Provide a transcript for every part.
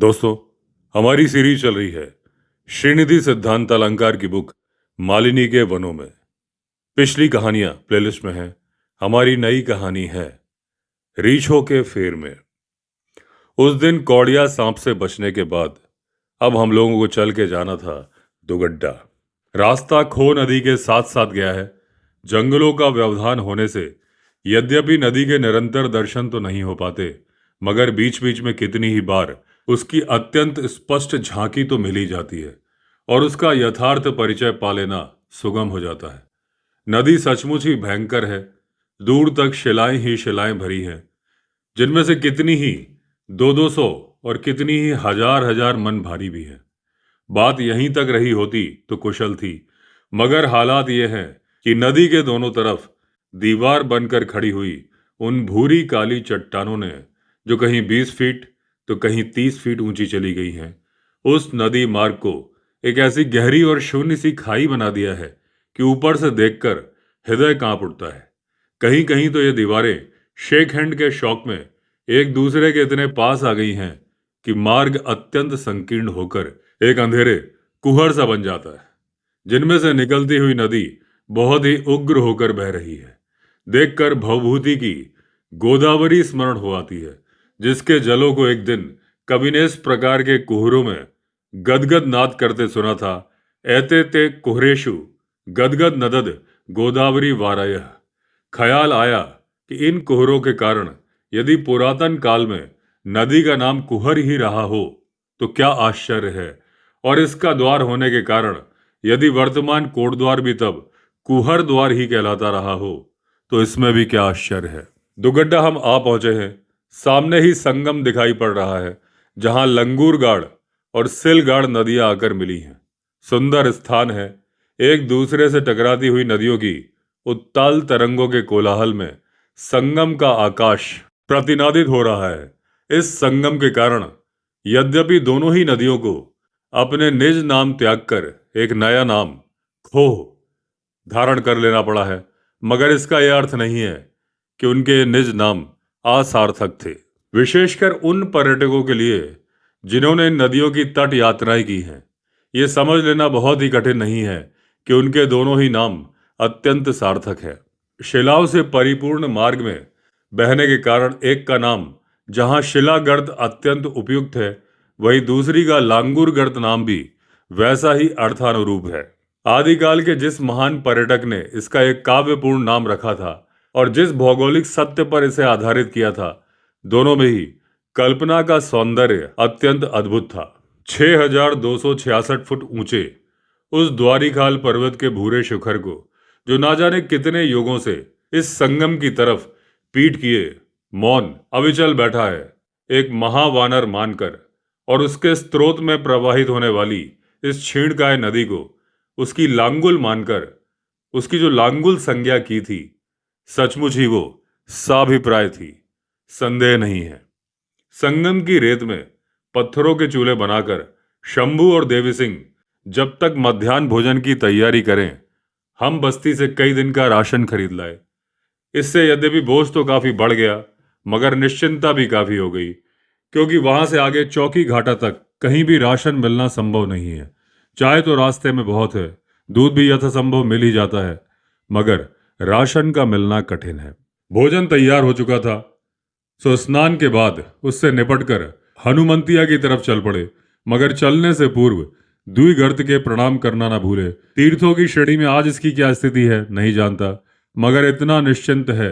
दोस्तों, हमारी सीरीज चल रही है श्रीनिधि सिद्धांत अलंकार की बुक मालिनी के वनों में। पिछली कहानियां प्लेलिस्ट में हैं। हमारी नई कहानी है रीछों के फेर में। उस दिन कौड़िया सांप से बचने के बाद अब हम लोगों को चल के जाना था दुगड्डा। रास्ता खो नदी के साथ साथ गया है। जंगलों का व्यवधान होने से यद्यपि नदी के निरंतर दर्शन तो नहीं हो पाते, मगर बीच बीच में कितनी ही बार उसकी अत्यंत स्पष्ट झांकी तो मिल ही जाती है और उसका यथार्थ परिचय पा लेना सुगम हो जाता है। नदी सचमुच ही भयंकर है। दूर तक शिलाएं ही शिलाएं भरी हैं, जिनमें से कितनी ही 200-200 और कितनी ही हजार हजार मन भारी भी है। बात यहीं तक रही होती तो कुशल थी, मगर हालात ये हैं कि नदी के दोनों तरफ दीवार बनकर खड़ी हुई उन भूरी काली चट्टानों ने, जो कहीं 20 फीट तो कहीं 30 फीट ऊंची चली गई हैं, उस नदी मार्ग को एक ऐसी गहरी और शून्य सी खाई बना दिया है कि ऊपर से देखकर हृदय कांप उठता है। कहीं कहीं तो ये दीवारें शेक हैंड के शौक में एक दूसरे के इतने पास आ गई हैं कि मार्ग अत्यंत संकीर्ण होकर एक अंधेरे कुहर सा बन जाता है, जिनमें से निकलती हुई नदी बहुत ही उग्र होकर बह रही है। देखकर भवभूति की गोदावरी स्मरण हो आती है, जिसके जलों को एक दिन कवि ने इस प्रकार के कुहरों में गदगद नाद करते सुना था। ऐते ते कुहरेशु गदगद नदद गोदावरी वारायः। ख्याल आया कि इन कुहरों के कारण यदि पुरातन काल में नदी का नाम कुहर ही रहा हो तो क्या आश्चर्य है, और इसका द्वार होने के कारण यदि वर्तमान कोटद्वार भी तब कुहर द्वार ही कहलाता रहा हो तो इसमें भी क्या आश्चर्य है। दुगड्डा हम आ पहुंचे हैं। सामने ही संगम दिखाई पड़ रहा है, जहां लंगूरगाड़ और सिलगाड़ नदियां आकर मिली हैं। सुंदर स्थान है। एक दूसरे से टकराती हुई नदियों की उत्ताल तरंगों के कोलाहल में संगम का आकाश प्रतिनादित हो रहा है। इस संगम के कारण यद्यपि दोनों ही नदियों को अपने निज नाम त्याग कर एक नया नाम खोह धारण कर लेना पड़ा है, मगर इसका यह अर्थ नहीं है कि उनके निज नाम असार्थक थे। विशेषकर उन पर्यटकों के लिए जिन्होंने इन नदियों की तट यात्राएं की हैं, ये समझ लेना बहुत ही कठिन नहीं है कि उनके दोनों ही नाम अत्यंत सार्थक है। शिलाओं से परिपूर्ण मार्ग में बहने के कारण एक का नाम जहां शिलागर्त अत्यंत उपयुक्त है, वहीं दूसरी का लांगुरगर्त नाम भी वैसा ही अर्थानुरूप है। आदिकाल के जिस महान पर्यटक ने इसका एक काव्यपूर्ण नाम रखा था और जिस भौगोलिक सत्य पर इसे आधारित किया था, दोनों में ही कल्पना का सौंदर्य अत्यंत अद्भुत था। 6266 फुट ऊंचे उस द्वारिकाल पर्वत के भूरे शिखर को, जो ना जाने कितने युगों से इस संगम की तरफ पीठ किए मौन अविचल बैठा है, एक महावानर मानकर, और उसके स्रोत में प्रवाहित होने वाली इस क्षीणकाय नदी को उसकी लांगुल मानकर, उसकी जो लांगुल संज्ञा की थी, सचमुच ही वो साभिप्राय थी, संदेह नहीं है। संगम की रेत में पत्थरों के चूल्हे बनाकर शंभू और देवी सिंह जब तक मध्याह्न भोजन की तैयारी करें, हम बस्ती से कई दिन का राशन खरीद लाए। इससे यद्यपि बोझ तो काफी बढ़ गया, मगर निश्चिंता भी काफी हो गई, क्योंकि वहां से आगे चौकी घाटा तक कहीं भी राशन मिलना संभव नहीं है। चाय तो रास्ते में बहुत है, दूध भी यथासंभव मिल ही जाता है, मगर राशन का मिलना कठिन है। भोजन तैयार हो चुका था, सो स्नान के बाद उससे निपटकर हनुमंतिया की तरफ चल पड़े, मगर चलने से पूर्व द्विगर्त के प्रणाम करना ना भूले। तीर्थों की श्रेणी में आज इसकी क्या स्थिति है नहीं जानता, मगर इतना निश्चिंत है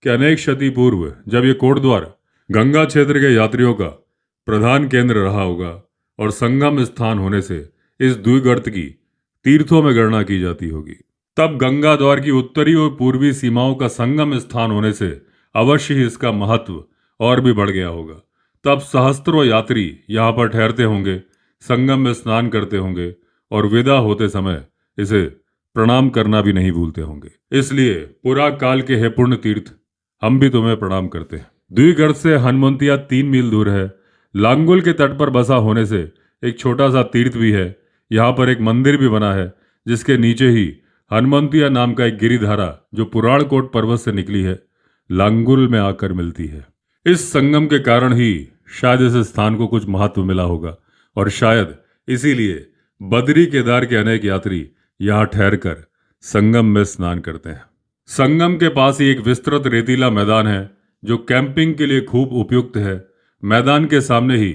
कि अनेक शती पूर्व जब ये कोटद्वार गंगा क्षेत्र के यात्रियों का प्रधान केंद्र रहा होगा और संगम स्थान होने से इस द्विगर्त की तीर्थों में गणना की जाती होगी, तब गंगा द्वार की उत्तरी और पूर्वी सीमाओं का संगम स्थान होने से अवश्य ही इसका महत्व और भी बढ़ गया होगा। तब सहस्त्रों यात्री यहाँ पर ठहरते होंगे, संगम में स्नान करते होंगे और विदा होते समय इसे प्रणाम करना भी नहीं भूलते होंगे। इसलिए पुरा काल के हे पुण्य तीर्थ, हम भी तुम्हें प्रणाम करते हैं। द्विगर्त से हनुमंतिया 3 मील दूर है। लांगुल के तट पर बसा होने से एक छोटा सा तीर्थ भी है। यहाँ पर एक मंदिर भी बना है, जिसके नीचे ही हनुमंतिया नाम का एक गिरिधारा, जो पुराणकोट पर्वत से निकली है, लांगुल में आकर मिलती है। इस संगम के कारण ही शायद इस स्थान को कुछ महत्व मिला होगा और शायद इसीलिए बद्री केदार के अनेक यात्री यहाँ ठहरकर संगम में स्नान करते हैं। संगम के पास ही एक विस्तृत रेतीला मैदान है जो कैंपिंग के लिए खूब उपयुक्त है। मैदान के सामने ही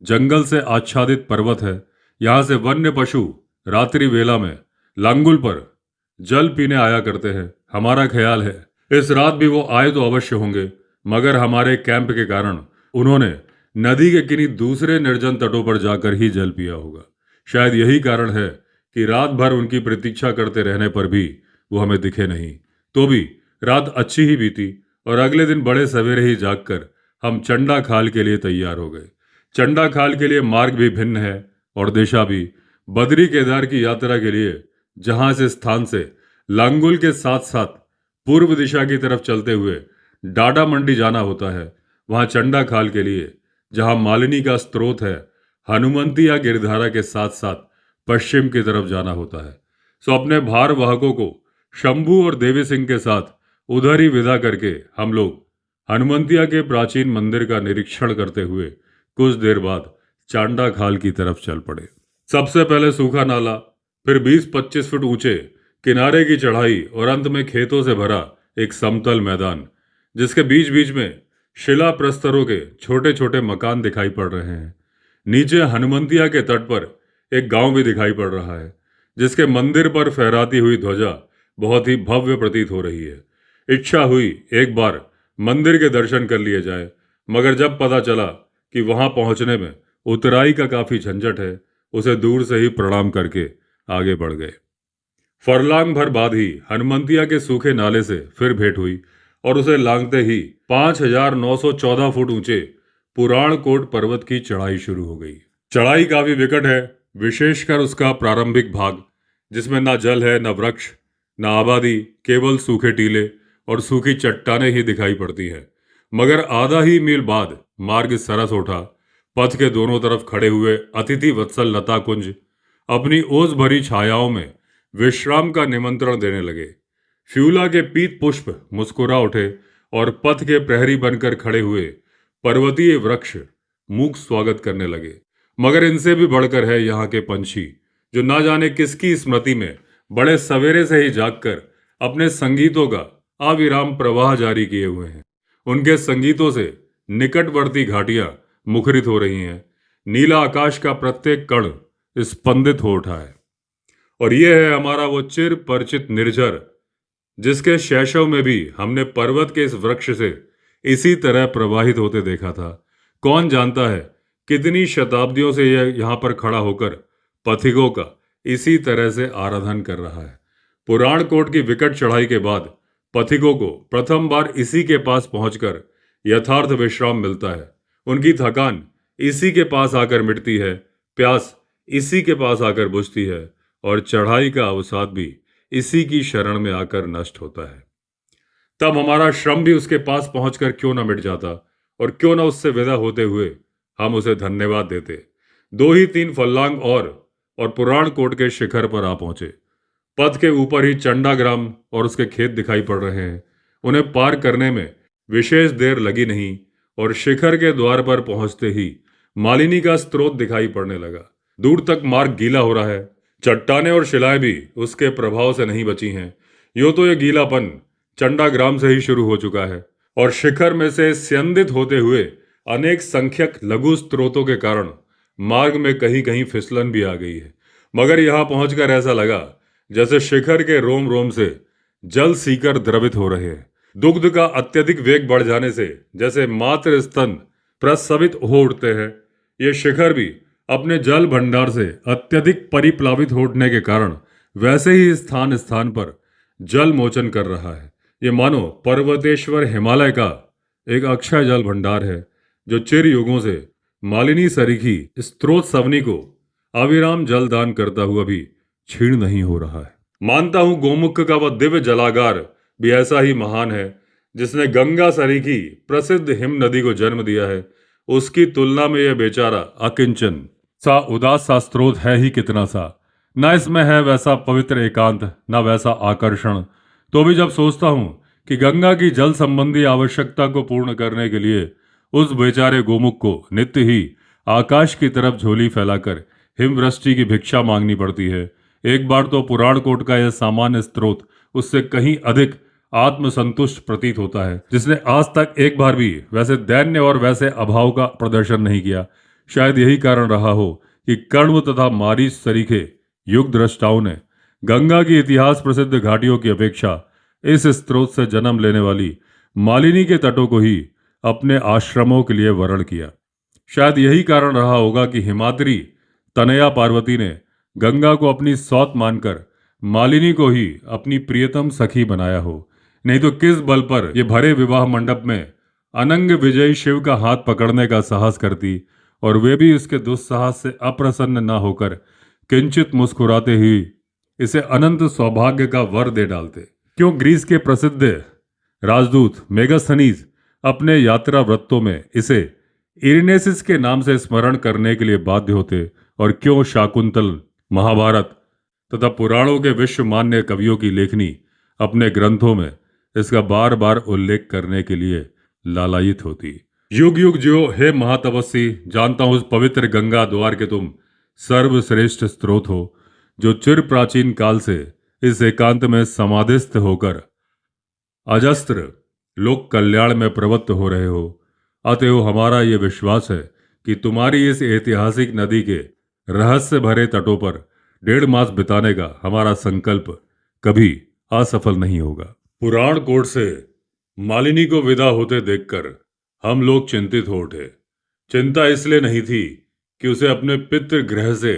जंगल से आच्छादित पर्वत है। यहाँ से वन्य पशु रात्रि वेला में लांगुल पर जल पीने आया करते हैं। हमारा ख्याल है इस रात भी वो आए तो अवश्य होंगे, मगर हमारे कैंप के कारण उन्होंने नदी के किन्हीं दूसरे निर्जन तटों पर जाकर ही जल पिया होगा। शायद यही कारण है कि रात भर उनकी प्रतीक्षा करते रहने पर भी वो हमें दिखे नहीं। तो भी रात अच्छी ही बीती और अगले दिन बड़े सवेरे ही जागकर हम चंडा खाल के लिए तैयार हो गए। चंडा खाल के लिए मार्ग भी भिन्न है और दिशा भी। बद्री केदार की यात्रा के लिए जहां से स्थान से लांगुल के साथ साथ पूर्व दिशा की तरफ चलते हुए डाडा मंडी जाना होता है, वहां चंडा खाल के लिए जहां मालिनी का स्रोत है हनुमंतिया गिरधारा के साथ साथ पश्चिम की तरफ जाना होता है। सो अपने भार वाहकों को शंभू और देवी सिंह के साथ उधर ही विदा करके हम लोग हनुमंतिया के प्राचीन मंदिर का निरीक्षण करते हुए कुछ देर बाद चांडा खाल की तरफ चल पड़े। सबसे पहले सूखा नाला, फिर 20-25 फुट ऊंचे किनारे की चढ़ाई और अंत में खेतों से भरा एक समतल मैदान, जिसके बीच बीच में शिला प्रस्तरों के छोटे छोटे मकान दिखाई पड़ रहे हैं। नीचे हनुमंतिया के तट पर एक गांव भी दिखाई पड़ रहा है, जिसके मंदिर पर फहराती हुई ध्वजा बहुत ही भव्य प्रतीत हो रही है। इच्छा हुई एक बार मंदिर के दर्शन कर लिए जाए, मगर जब पता चला कि वहां पहुंचने में उतराई का काफी झंझट है, उसे दूर से ही प्रणाम करके आगे बढ़ गए। फरलांग भर बाद ही हनुमंतिया के सूखे नाले से फिर भेंट हुई और उसे लांघते ही 5,914 फुट ऊंचे पुराण कोट पर्वत की चढ़ाई शुरू हो गई। चढ़ाई काफी विकट है, विशेषकर उसका प्रारंभिक भाग, जिसमें ना जल है, न वृक्ष, न आबादी, केवल सूखे टीले और सूखी चट्टानें ही दिखाई पड़ती हैं। मगर आधा ही मील बाद मार्ग सरस उठा। पथ के दोनों तरफ खड़े हुए अतिथि वत्सल लता कुंज अपनी ओस भरी छायाओं में विश्राम का निमंत्रण देने लगे। फ्यूला के पीत पुष्प मुस्कुरा उठे और पथ के प्रहरी बनकर खड़े हुए पर्वतीय वृक्ष मूक स्वागत करने लगे। मगर इनसे भी बढ़कर है यहाँ के पंछी, जो ना जाने किसकी स्मृति में बड़े सवेरे से ही जागकर अपने संगीतों का अविराम प्रवाह जारी किए हुए हैं। उनके संगीतों से निकटवर्ती घाटियां मुखरित हो रही हैं। नीला आकाश का प्रत्येक कण स्पंदित हो उठा है। और यह है हमारा वो चिर परिचित निर्झर, जिसके शैशव में भी हमने पर्वत के इस वृक्ष से इसी तरह प्रवाहित होते देखा था। कौन जानता है कितनी शताब्दियों से यह यहाँ पर खड़ा होकर पथिकों का इसी तरह से आराधन कर रहा है। पुराण कोट की विकट चढ़ाई के बाद पथिकों को प्रथम बार इसी के पास पहुंचकर यथार्थ विश्राम मिलता है। उनकी थकान इसी के पास आकर मिटती है, प्यास इसी के पास आकर बुझती है और चढ़ाई का अवसाद भी इसी की शरण में आकर नष्ट होता है। तब हमारा श्रम भी उसके पास पहुंचकर क्यों न मिट जाता और क्यों न उससे विदा होते हुए हम उसे धन्यवाद देते। 2 ही 3 फल्लांग और पुराण कोट के शिखर पर आ पहुंचे। पथ के ऊपर ही चंडा ग्राम और उसके खेत दिखाई पड़ रहे हैं। उन्हें पार करने में विशेष देर लगी नहीं और शिखर के द्वार पर पहुंचते ही मालिनी का स्रोत दिखाई पड़ने लगा। दूर तक मार्ग गीला हो रहा है। चट्टानें और शिलाएं भी उसके प्रभाव से नहीं बची हैं। यूं तो यह गीलापन चंडा ग्राम से ही शुरू हो चुका है और शिखर में से स्यंदित होते हुए अनेक संख्यक लघु स्रोतों के कारण मार्ग में कहीं कहीं फिसलन भी आ गई है। मगर यहां पहुंचकर ऐसा लगा जैसे शिखर के रोम रोम से जल सीकर द्रवित हो रहे हैं। दुग्ध का अत्यधिक वेग बढ़ जाने से जैसे मातृ स्तन प्रस्रवित हो उठते हैं, ये शिखर भी अपने जल भंडार से अत्यधिक परिप्लावित हो उठने के कारण वैसे ही स्थान स्थान पर जल मोचन कर रहा है। ये मानो पर्वतेश्वर हिमालय का एक अक्षय जल भंडार है, जो चिर युगों से मालिनी सरीखी स्त्रोत सवनी को अविराम जल दान करता हुआ भी क्षीण नहीं हो रहा है। मानता हूं गोमुख का वह दिव्य जलागार भी ऐसा ही महान है, जिसने गंगा सरीखी प्रसिद्ध हिम नदी को जन्म दिया है। उसकी तुलना में यह बेचारा अकिंचन सा उदास सा स्रोत है ही कितना सा। न इसमें है वैसा पवित्र एकांत, न वैसा आकर्षण। तो भी जब सोचता हूं कि गंगा की जल संबंधी आवश्यकता को पूर्ण करने के लिए उस बेचारे गोमुख को नित्य ही आकाश की तरफ झोली फैलाकर हिमवृष्टि की भिक्षा मांगनी पड़ती है। एक बार तो पुराण कोट का यह सामान्य स्रोत उससे कहीं अधिक आत्मसंतुष्ट प्रतीत होता है, जिसने आज तक एक बार भी वैसे दैन्य और वैसे अभाव का प्रदर्शन नहीं किया। शायद यही कारण रहा हो कि कण्व तथा मारीच सरीखे युग द्रष्टाओं ने गंगा की इतिहास प्रसिद्ध घाटियों की अपेक्षा इस स्रोत से जन्म लेने वाली मालिनी के तटों को ही अपने आश्रमों के लिए वर्ण किया। शायद यही कारण रहा होगा कि हिमाद्री तनया पार्वती ने गंगा को अपनी सौत मानकर मालिनी को ही अपनी प्रियतम सखी बनाया हो। नहीं तो किस बल पर ये भरे विवाह मंडप में अनंग विजयी शिव का हाथ पकड़ने का साहस करती, और वे भी इसके दुस्साहस से अप्रसन्न न होकर किंचित मुस्कुराते ही इसे अनंत सौभाग्य का वर दे डालते। क्यों ग्रीस के प्रसिद्ध राजदूत मेगास्थनीज अपने यात्रा वृत्तों में इसे इरिनेसिस के नाम से स्मरण करने के लिए बाध्य होते, और क्यों शाकुंतल, महाभारत तथा पुराणों के विश्व मान्य कवियों की लेखनी अपने ग्रंथों में इसका बार बार उल्लेख करने के लिए लालायित होती। युग युग जियो हे महातपस्वी, जानता हूं उस पवित्र गंगा द्वार के तुम सर्वश्रेष्ठ स्रोत हो, जो चिर प्राचीन काल से इस एकांत में समाधिस्थ होकर अजस्त्र लोक कल्याण में प्रवृत्त हो रहे हो। अतएव हमारा ये विश्वास है कि तुम्हारी इस ऐतिहासिक नदी के रहस्य भरे तटों पर 1.5 मास बिताने का हमारा संकल्प कभी असफल नहीं होगा। पुराण कोट से मालिनी को विदा होते देखकर हम लोग चिंतित हो उठे। चिंता इसलिए नहीं थी कि उसे अपने पितृगृह से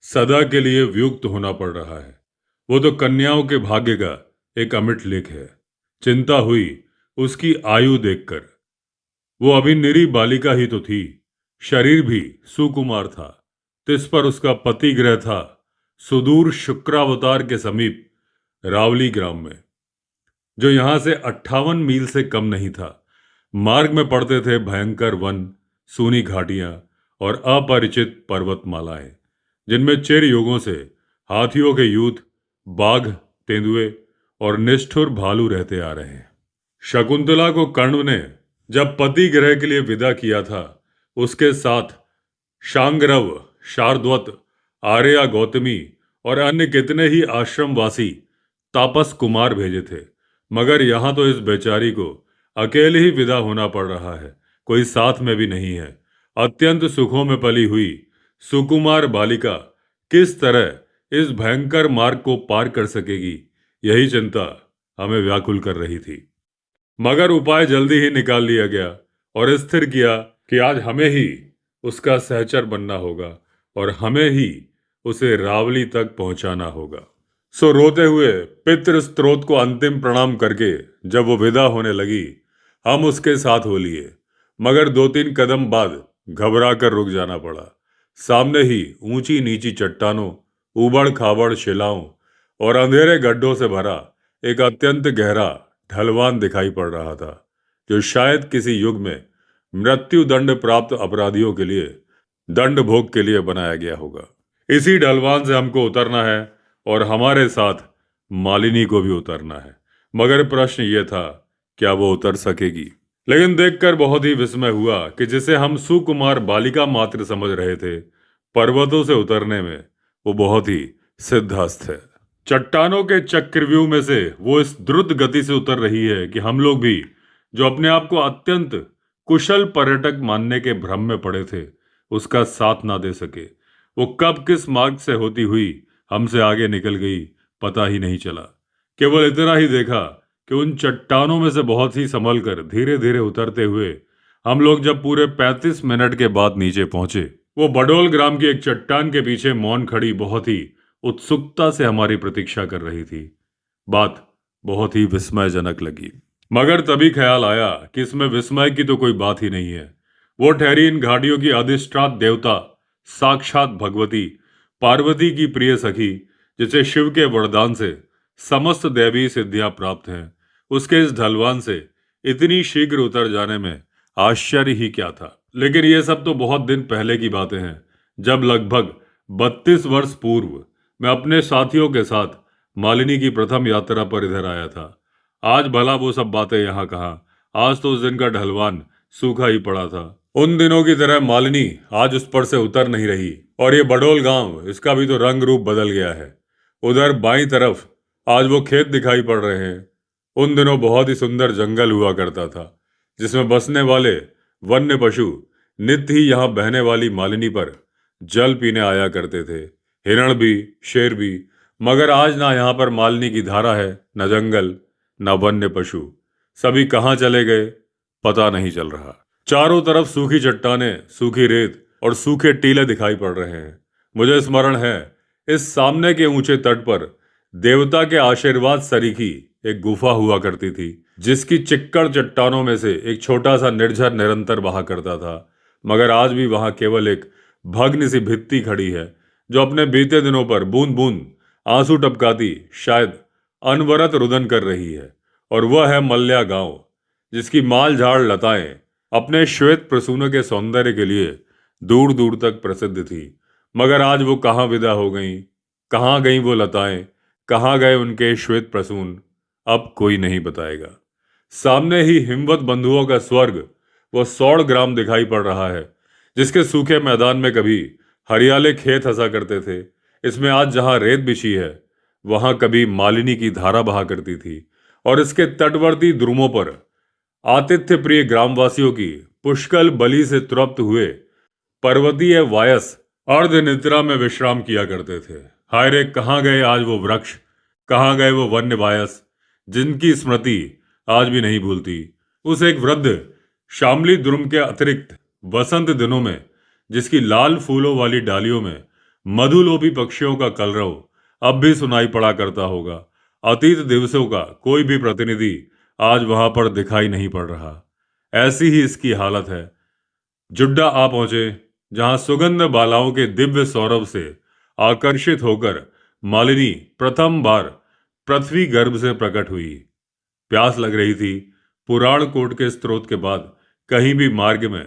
सदा के लिए वियुक्त होना पड़ रहा है, वो तो कन्याओं के भाग्य का एक अमिट लेख है। चिंता हुई उसकी आयु देखकर। वो अभी निरी बालिका ही तो थी, शरीर भी सुकुमार था। तिस पर उसका पति गृह था सुदूर शुक्रावतार के समीप रावली ग्राम में, जो यहां से 58 मील से कम नहीं था। मार्ग में पड़ते थे भयंकर वन, सूनी घाटियां और अपरिचित पर्वतमालाएं, जिनमें चिर युगों से हाथियों के यूथ, बाघ, तेंदुए और निष्ठुर भालू रहते आ रहे हैं। शकुंतला को कण्व ने जब पति गृह के लिए विदा किया था, उसके साथ शांगरव, शार्दवत, आर्या, गौतमी और अन्य कितने ही आश्रमवासी तापस कुमार भेजे थे। मगर यहां तो इस बेचारी को अकेले ही विदा होना पड़ रहा है, कोई साथ में भी नहीं है। अत्यंत सुखों में पली हुई सुकुमार बालिका किस तरह इस भयंकर मार्ग को पार कर सकेगी, यही चिंता हमें व्याकुल कर रही थी। मगर उपाय जल्दी ही निकाल लिया गया और स्थिर किया कि आज हमें ही उसका सहचर बनना होगा और हमें ही उसे रावली तक पहुंचाना होगा। सो रोते हुए पितृ स्त्रोत को अंतिम प्रणाम करके जब वो विदा होने लगी, हम उसके साथ हो लिए। मगर 2-3 कदम बाद घबरा कर रुक जाना पड़ा। सामने ही ऊंची नीची चट्टानों, उबड़ खाबड़ शिलाओं और अंधेरे गड्ढों से भरा एक अत्यंत गहरा ढलवान दिखाई पड़ रहा था, जो शायद किसी युग में मृत्यु दंड प्राप्त अपराधियों के लिए दंड भोग के लिए बनाया गया होगा। इसी ढलवान से हमको उतरना है और हमारे साथ मालिनी को भी उतरना है। मगर प्रश्न ये था, क्या वो उतर सकेगी? लेकिन देखकर बहुत ही विस्मय हुआ कि जिसे हम सुकुमार बालिका मात्र समझ रहे थे, पर्वतों से उतरने में वो बहुत ही सिद्धहस्त है। चट्टानों के चक्रव्यूह में से वो इस द्रुत गति से उतर रही है कि हम लोग भी, जो अपने आप को अत्यंत कुशल पर्यटक मानने के भ्रम में पड़े थे, उसका साथ ना दे सके। वो कब किस मार्ग से होती हुई हमसे आगे निकल गई, पता ही नहीं चला। केवल इतना ही देखा कि उन चट्टानों में से बहुत ही संभल कर धीरे धीरे उतरते हुए हम लोग जब पूरे 35 मिनट के बाद नीचे पहुंचे, वो बडोल ग्राम की एक चट्टान के पीछे मौन खड़ी बहुत ही उत्सुकता से हमारी प्रतीक्षा कर रही थी। बात बहुत ही विस्मयजनक लगी, मगर तभी ख्याल आया कि इसमें विस्मय की तो कोई बात ही नहीं है। वो ठहरी इन घाटियों की अधिष्ठात देवता, साक्षात भगवती पार्वती की प्रिय सखी, जिसे शिव के वरदान से समस्त दैवी सिद्धियां प्राप्त हैं। उसके इस ढलवान से इतनी शीघ्र उतर जाने में आश्चर्य ही क्या था। लेकिन ये सब तो बहुत दिन पहले की बातें हैं, जब लगभग 32 वर्ष पूर्व मैं अपने साथियों के साथ मालिनी की प्रथम यात्रा पर इधर आया था। आज भला वो सब बातें यहाँ कहाँ। आज तो उस दिन का ढलवान सूखा ही पड़ा था। उन दिनों की तरह मालिनी आज उस पर से उतर नहीं रही, और ये बडोल गांव, इसका भी तो रंग रूप बदल गया है। उधर बाईं तरफ आज वो खेत दिखाई पड़ रहे हैं। उन दिनों बहुत ही सुंदर जंगल हुआ करता था, जिसमें बसने वाले वन्य पशु नित्य ही यहाँ बहने वाली मालिनी पर जल पीने आया करते थे। हिरण भी, शेर भी। मगर आज ना यहाँ पर मालिनी की धारा है, न जंगल, न वन्य पशु। सभी कहाँ चले गए पता नहीं चल रहा। चारों तरफ सूखी चट्टानें, सूखी रेत और सूखे टीले दिखाई पड़ रहे हैं। मुझे स्मरण है, इस सामने के ऊंचे तट पर देवता के आशीर्वाद सरीखी एक गुफा हुआ करती थी, जिसकी चिक्कड़ चट्टानों में से एक छोटा सा निर्झर निरंतर बहा करता था। मगर आज भी वहां केवल एक भग्न सी भित्ति खड़ी है, जो अपने बीते दिनों पर बूंद बूंद आंसू टपकाती शायद अनवरत रुदन कर रही है। और वह है मल्या गांव, जिसकी माल झाड़ लताएं अपने श्वेत प्रसूनों के सौंदर्य के लिए दूर दूर तक प्रसिद्ध थी। मगर आज वो कहाँ विदा हो गईं, कहाँ गईं वो लताएं, कहाँ गए उनके श्वेत प्रसून, अब कोई नहीं बताएगा। सामने ही हिमवत बंधुओं का स्वर्ग, वो 100 ग्राम दिखाई पड़ रहा है, जिसके सूखे मैदान में कभी हरियाले खेत हंसा करते थे। इसमें आज जहां रेत बिछी है, वहां कभी मालिनी की धारा बहा करती थी, और इसके तटवर्ती द्रुमों पर आतिथ्य प्रिय ग्रामवासियों की पुष्कल बलि से तृप्त हुए पर्वतीय वायस अर्ध निद्रा में विश्राम किया करते थे। हाय रे, कहाँ गए आज वो वृक्ष, कहाँ गए वो वन्य वायस, जिनकी स्मृति आज भी नहीं भूलती। उस एक वृद्ध शामली द्रुम के अतिरिक्त वसंत दिनों में, जिसकी लाल फूलों वाली डालियों में मधुलोभी पक्षियों का कलरव अब भी सुनाई पड़ा करता होगा, अतीत दिवसों का कोई भी प्रतिनिधि आज वहां पर दिखाई नहीं पड़ रहा। ऐसी ही इसकी हालत है। जुड्डा आ पहुंचे, जहां सुगंध बालाओं के दिव्य सौरभ से आकर्षित होकर मालिनी प्रथम बार पृथ्वी गर्भ से प्रकट हुई। प्यास लग रही थी। पुराण कोट के स्रोत के बाद कहीं भी मार्ग में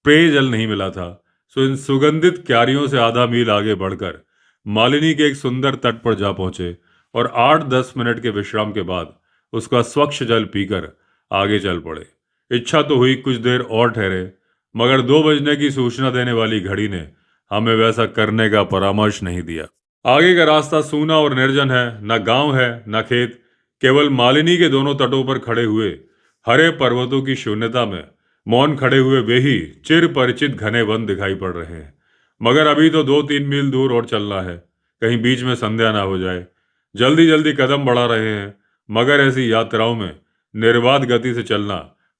पेयजल नहीं मिला था, सो इन सुगंधित क्यारियों से आधा मील आगे बढ़कर मालिनी के एक सुंदर तट पर जा पहुंचे, और 8-10 मिनट के विश्राम के बाद उसका स्वच्छ जल पीकर आगे चल पड़े। इच्छा तो हुई कुछ देर और ठहरे, मगर 2 बजने की सूचना देने वाली घड़ी ने हमें वैसा करने का परामर्श नहीं दिया। आगे का रास्ता सूना और निर्जन है, न गांव है न खेत, केवल मालिनी के दोनों तटों पर खड़े हुए हरे पर्वतों की शून्यता में मौन खड़े हुए वे ही चिर परिचित घने वन दिखाई पड़ रहे हैं। मगर अभी तो 2-3 मील दूर और चलना है, कहीं बीच में संध्या ना हो जाए। जल्दी जल्दी कदम बढ़ा रहे हैं, मगर ऐसी यात्राओं में निर्बाध गति से चलना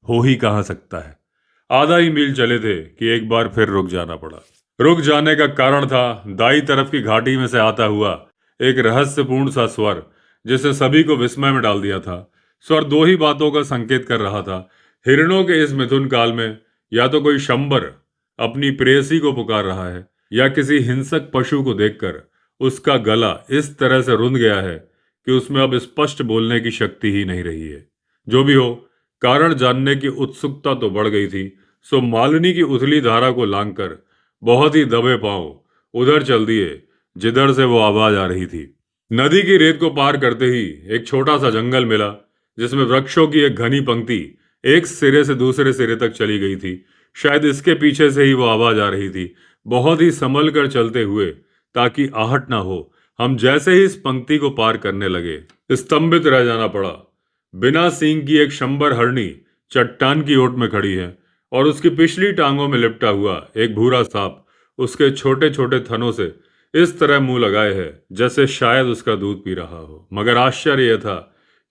हो ही कहाँ सकता है। आधा ही मील चले थे कि एक बार फिर रुक जाना पड़ा। रुक जाने का कारण था दाई तरफ की घाटी में से आता हुआ एक रहस्यपूर्ण सा स्वर, जिसे सभी को विस्मय में डाल दिया था। स्वर 2 ही बातों का संकेत कर रहा था। हिरणों के इस मिथुन काल में या तो कोई शंबर अपनी प्रेयसी को पुकार रहा है, या किसी हिंसक पशु को देखकर उसका गला इस तरह से रुंध गया है कि उसमें अब स्पष्ट बोलने की शक्ति ही नहीं रही है। जो भी हो, कारण जानने की उत्सुकता तो बढ़ गई थी, सो मालिनी की उथली धारा को लांघकर बहुत ही दबे पांव उधर चल दिए जिधर से वो आवाज आ रही थी। नदी की रेत को पार करते ही एक छोटा सा जंगल मिला, जिसमें वृक्षों की एक घनी पंक्ति एक सिरे से दूसरे सिरे तक चली गई थी। शायद इसके पीछे से ही वो आवाज आ रही थी। बहुत ही संभल कर चलते हुए, ताकि आहट ना हो, हम जैसे ही इस पंक्ति को पार करने लगे, स्तंभित रह जाना पड़ा। बिना सींग की एक शंबर हरणी चट्टान की ओट में खड़ी है, और उसकी पिछली टांगों में लिपटा हुआ एक भूरा सांप उसके छोटे छोटे थनों से इस तरह मुंह लगाए है जैसे शायद उसका दूध पी रहा हो। मगर आश्चर्य यह था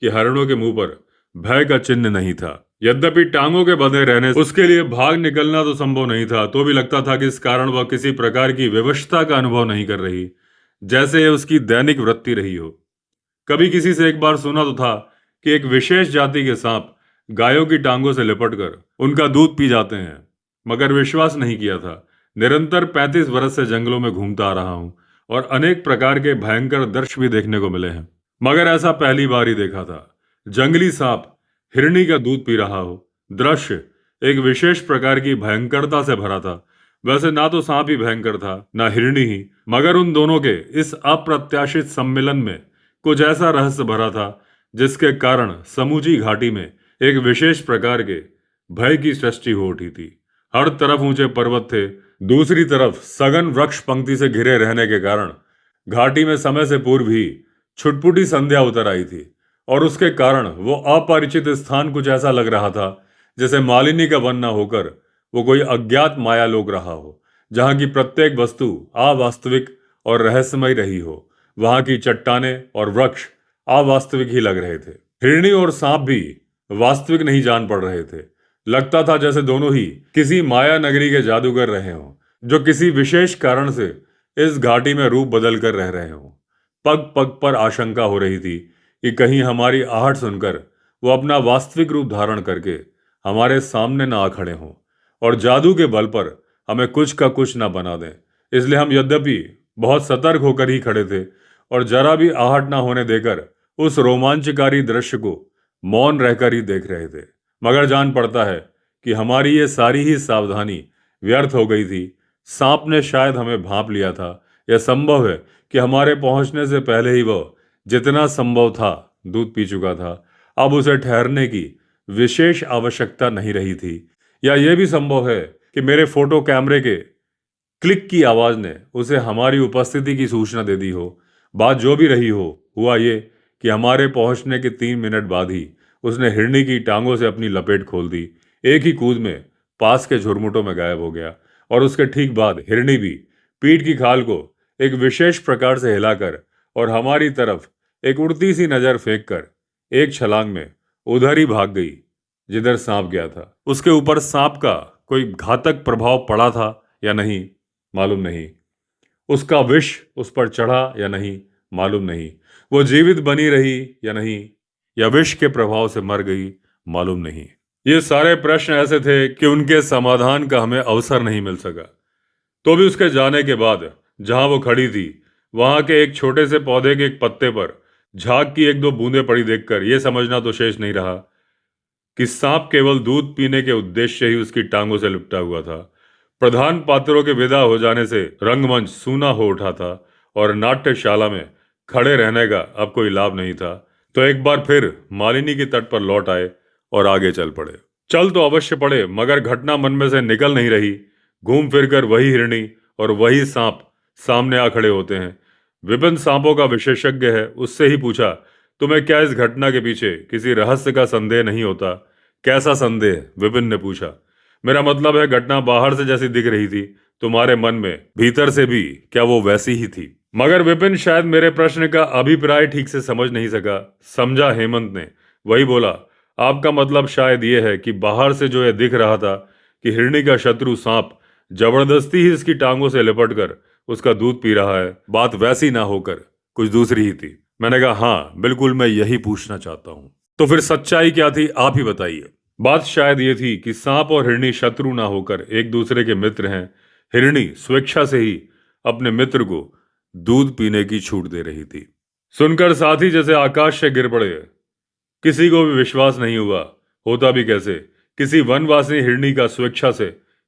कि हरणों के मुंह पर भय का चिन्ह नहीं था। यद्यपि टांगों के बंधे रहने उसके लिए भाग निकलना तो संभव नहीं था, तो भी लगता था कि इस कारण वह किसी प्रकार की विवशता का अनुभव नहीं कर रही, जैसे यह उसकी दैनिक वृत्ति रही हो। कभी किसी से एक बार सुना तो था कि एक विशेष जाति के सांप गायों की टांगों से लिपटकर उनका दूध पी जाते हैं, मगर विश्वास नहीं किया था। निरंतर 35 वर्ष से जंगलों में घूमता आ रहा हूं, और अनेक प्रकार के भयंकर दृश्य भी देखने को मिले हैं, मगर ऐसा पहली बार ही देखा था। जंगली सांप हिरणी का दूध पी रहा हो। दृश्य एक विशेष प्रकार की भयंकरता से भरा था। वैसे ना तो सांप ही भयंकर था, ना हिरणी ही, मगर उन दोनों के इस अप्रत्याशित सम्मिलन में कुछ ऐसा रहस्य भरा था, जिसके कारण समूची घाटी में एक विशेष प्रकार के भय की सृष्टि हो उठी थी। हर तरफ ऊंचे पर्वत थे, दूसरी तरफ सघन वृक्ष पंक्ति से घिरे रहने के कारण घाटी में समय से पूर्व ही छुटपुटी संध्या उतर आई थी, और उसके कारण वो अपरिचित स्थान कुछ ऐसा लग रहा था जैसे मालिनी का वन न होकर वो कोई अज्ञात मायालोक रहा हो, जहां की प्रत्येक वस्तु अवास्तविक और रहस्यमय रही हो। वहां की चट्टानें और वृक्ष अवास्तविक ही लग रहे थे। हिरणी और सांप भी वास्तविक नहीं जान पड़ रहे थे। लगता था जैसे दोनों ही किसी माया नगरी के जादूगर रहे हों, जो किसी विशेष कारण से इस घाटी में रूप बदल कर रह रहे हों। पग पग पर आशंका हो रही थी कि कहीं हमारी आहट सुनकर वो अपना वास्तविक रूप धारण करके हमारे सामने ना आ खड़े हों और जादू के बल पर हमें कुछ का कुछ ना बना दें। इसलिए हम यद्यपि बहुत सतर्क होकर ही खड़े थे और जरा भी आहट ना होने देकर उस रोमांचकारी दृश्य को मौन रहकर ही देख रहे थे। मगर जान पड़ता है कि हमारी ये सारी ही सावधानी व्यर्थ हो गई थी। सांप ने शायद हमें भांप लिया था। यह संभव है कि हमारे पहुंचने से पहले ही वह जितना संभव था दूध पी चुका था। अब उसे ठहरने की विशेष आवश्यकता नहीं रही थी। या यह भी संभव है कि मेरे फोटो कैमरे के क्लिक की आवाज ने उसे हमारी उपस्थिति की सूचना दे दी हो। बात जो भी रही हो, हुआ ये कि हमारे पहुंचने के 3 मिनट बाद ही उसने हिरणी की टांगों से अपनी लपेट खोल दी। एक ही कूद में पास के झुरमुटों में गायब हो गया, और उसके ठीक बाद हिरणी भी पीठ की खाल को एक विशेष प्रकार से हिलाकर और हमारी तरफ एक उड़ती सी नजर फेंक कर एक छलांग में उधर ही भाग गई जिधर सांप गया था। उसके ऊपर सांप का कोई घातक प्रभाव पड़ा था या नहीं, मालूम नहीं। उसका विष उस पर चढ़ा या नहीं, मालूम नहीं। वो जीवित बनी रही या नहीं, या विष के प्रभाव से मर गई, मालूम नहीं। ये सारे प्रश्न ऐसे थे कि उनके समाधान का हमें अवसर नहीं मिल सका। तो भी उसके जाने के बाद जहां वो खड़ी थी, वहां के एक छोटे से पौधे के एक पत्ते पर झाग की 1-2 बूंदें पड़ी देखकर यह समझना तो शेष नहीं रहा कि सांप केवल दूध पीने के उद्देश्य से ही उसकी टांगों से लिपटा हुआ था। प्रधान पात्रों के विदा हो जाने से रंगमंच सूना हो उठा था और नाट्यशाला में खड़े रहने का अब कोई लाभ नहीं था। तो एक बार फिर मालिनी के तट पर लौट आए और आगे चल पड़े। चल तो अवश्य पड़े, मगर घटना मन में से निकल नहीं रही। घूम फिरकर वही हिरणी और वही सांप सामने आ खड़े होते हैं। विपिन सांपों का विशेषज्ञ है, उससे ही पूछा, तुम्हें क्या इस घटना के पीछे किसी रहस्य का संदेह नहीं होता? कैसा संदेह? विपिन ने पूछा। मेरा मतलब है, घटना बाहर से जैसी दिख रही थी, तुम्हारे मन में भीतर से भी क्या वो वैसी ही थी? मगर विपिन शायद मेरे प्रश्न का अभिप्राय ठीक से समझ नहीं सका। समझा हेमंत ने। वही बोला, आपका मतलब शायद ये है कि बाहर से जो यह दिख रहा था कि हिरणी का शत्रु सांप जबरदस्ती ही इसकी टांगों से लिपट कर उसका दूध पी रहा है, बात वैसी ना होकर कुछ दूसरी ही थी। मैंने कहा, हाँ बिल्कुल, मैं यही पूछना चाहता हूं। तो फिर सच्चाई क्या थी, आप ही बताइए। बात शायद ये थी कि सांप और हिरणी शत्रु ना होकर एक दूसरे के मित्र हैं। हिरणी स्वेच्छा से ही अपने मित्र को दूध पीने की छूट दे रही थी। सुनकर साथी जैसे आकाश से गिर पड़े। किसी को भी विश्वास नहीं हुआ, होता भी कैसे। किसी वनवासी हिरणी का स्वेच्छा से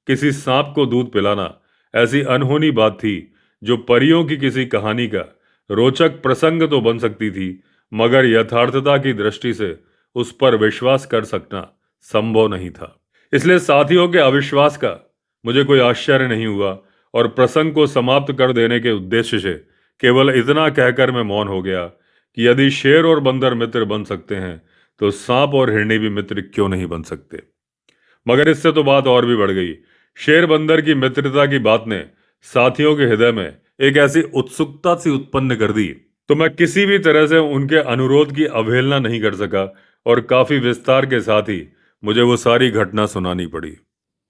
किसी सांप को दूध पिलाना ऐसी अनहोनी बात थी जो परियों की किसी कहानी का रोचक प्रसंग तो बन सकती थी, मगर यथार्थता की दृष्टि से उस पर विश्वास कर सकना संभव नहीं था। इसलिए साथियों के अविश्वास का मुझे कोई आश्चर्य नहीं हुआ, और प्रसंग को समाप्त कर देने के उद्देश्य से केवल इतना कहकर मैं मौन हो गया कि यदि शेर और बंदर मित्र बन सकते हैं तो सांप और हिरणी भी मित्र क्यों नहीं बन सकते। मगर इससे तो बात और भी बढ़ गई। शेर बंदर की मित्रता की बात ने साथियों के हृदय में एक ऐसी उत्सुकता सी उत्पन्न कर दी, तो मैं किसी भी तरह से उनके अनुरोध की अवहेलना नहीं कर सका, और काफी विस्तार के साथ ही मुझे वो सारी घटना सुनानी पड़ी।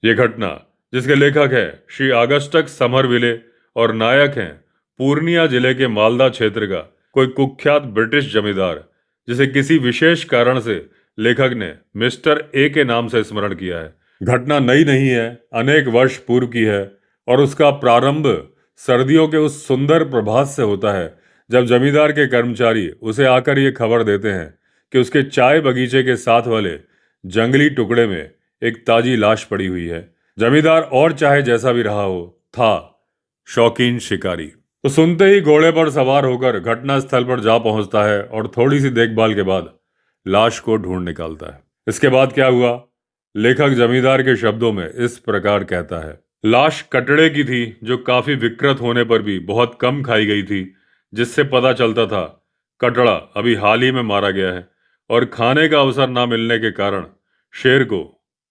ये घटना जिसके लेखक है श्री आगस्टक समरविले और नायक हैं पूर्णिया जिले के मालदा क्षेत्र का कोई कुख्यात ब्रिटिश जमींदार, जिसे किसी विशेष कारण से लेखक ने मिस्टर ए के नाम से स्मरण किया है। घटना नई नहीं है, अनेक वर्ष पूर्व की है, और उसका प्रारंभ सर्दियों के उस सुंदर प्रभात से होता है जब जमींदार के कर्मचारी उसे आकर ये खबर देते हैं कि उसके चाय बगीचे के साथ वाले जंगली टुकड़े में एक ताजी लाश पड़ी हुई है। जमींदार, और चाहे जैसा भी रहा हो, था शौकीन शिकारी। तो सुनते ही घोड़े पर सवार होकर घटना स्थल पर जा पहुंचता है और थोड़ी सी देखभाल के बाद लाश को ढूंढ निकालता है। इसके बाद क्या हुआ लेखक जमींदार के शब्दों में इस प्रकार कहता है। लाश कटड़े की थी, जो काफी विकृत होने पर भी बहुत कम खाई गई थी, जिससे पता चलता था कटड़ा अभी हाल ही में मारा गया है और खाने का अवसर ना मिलने के कारण शेर को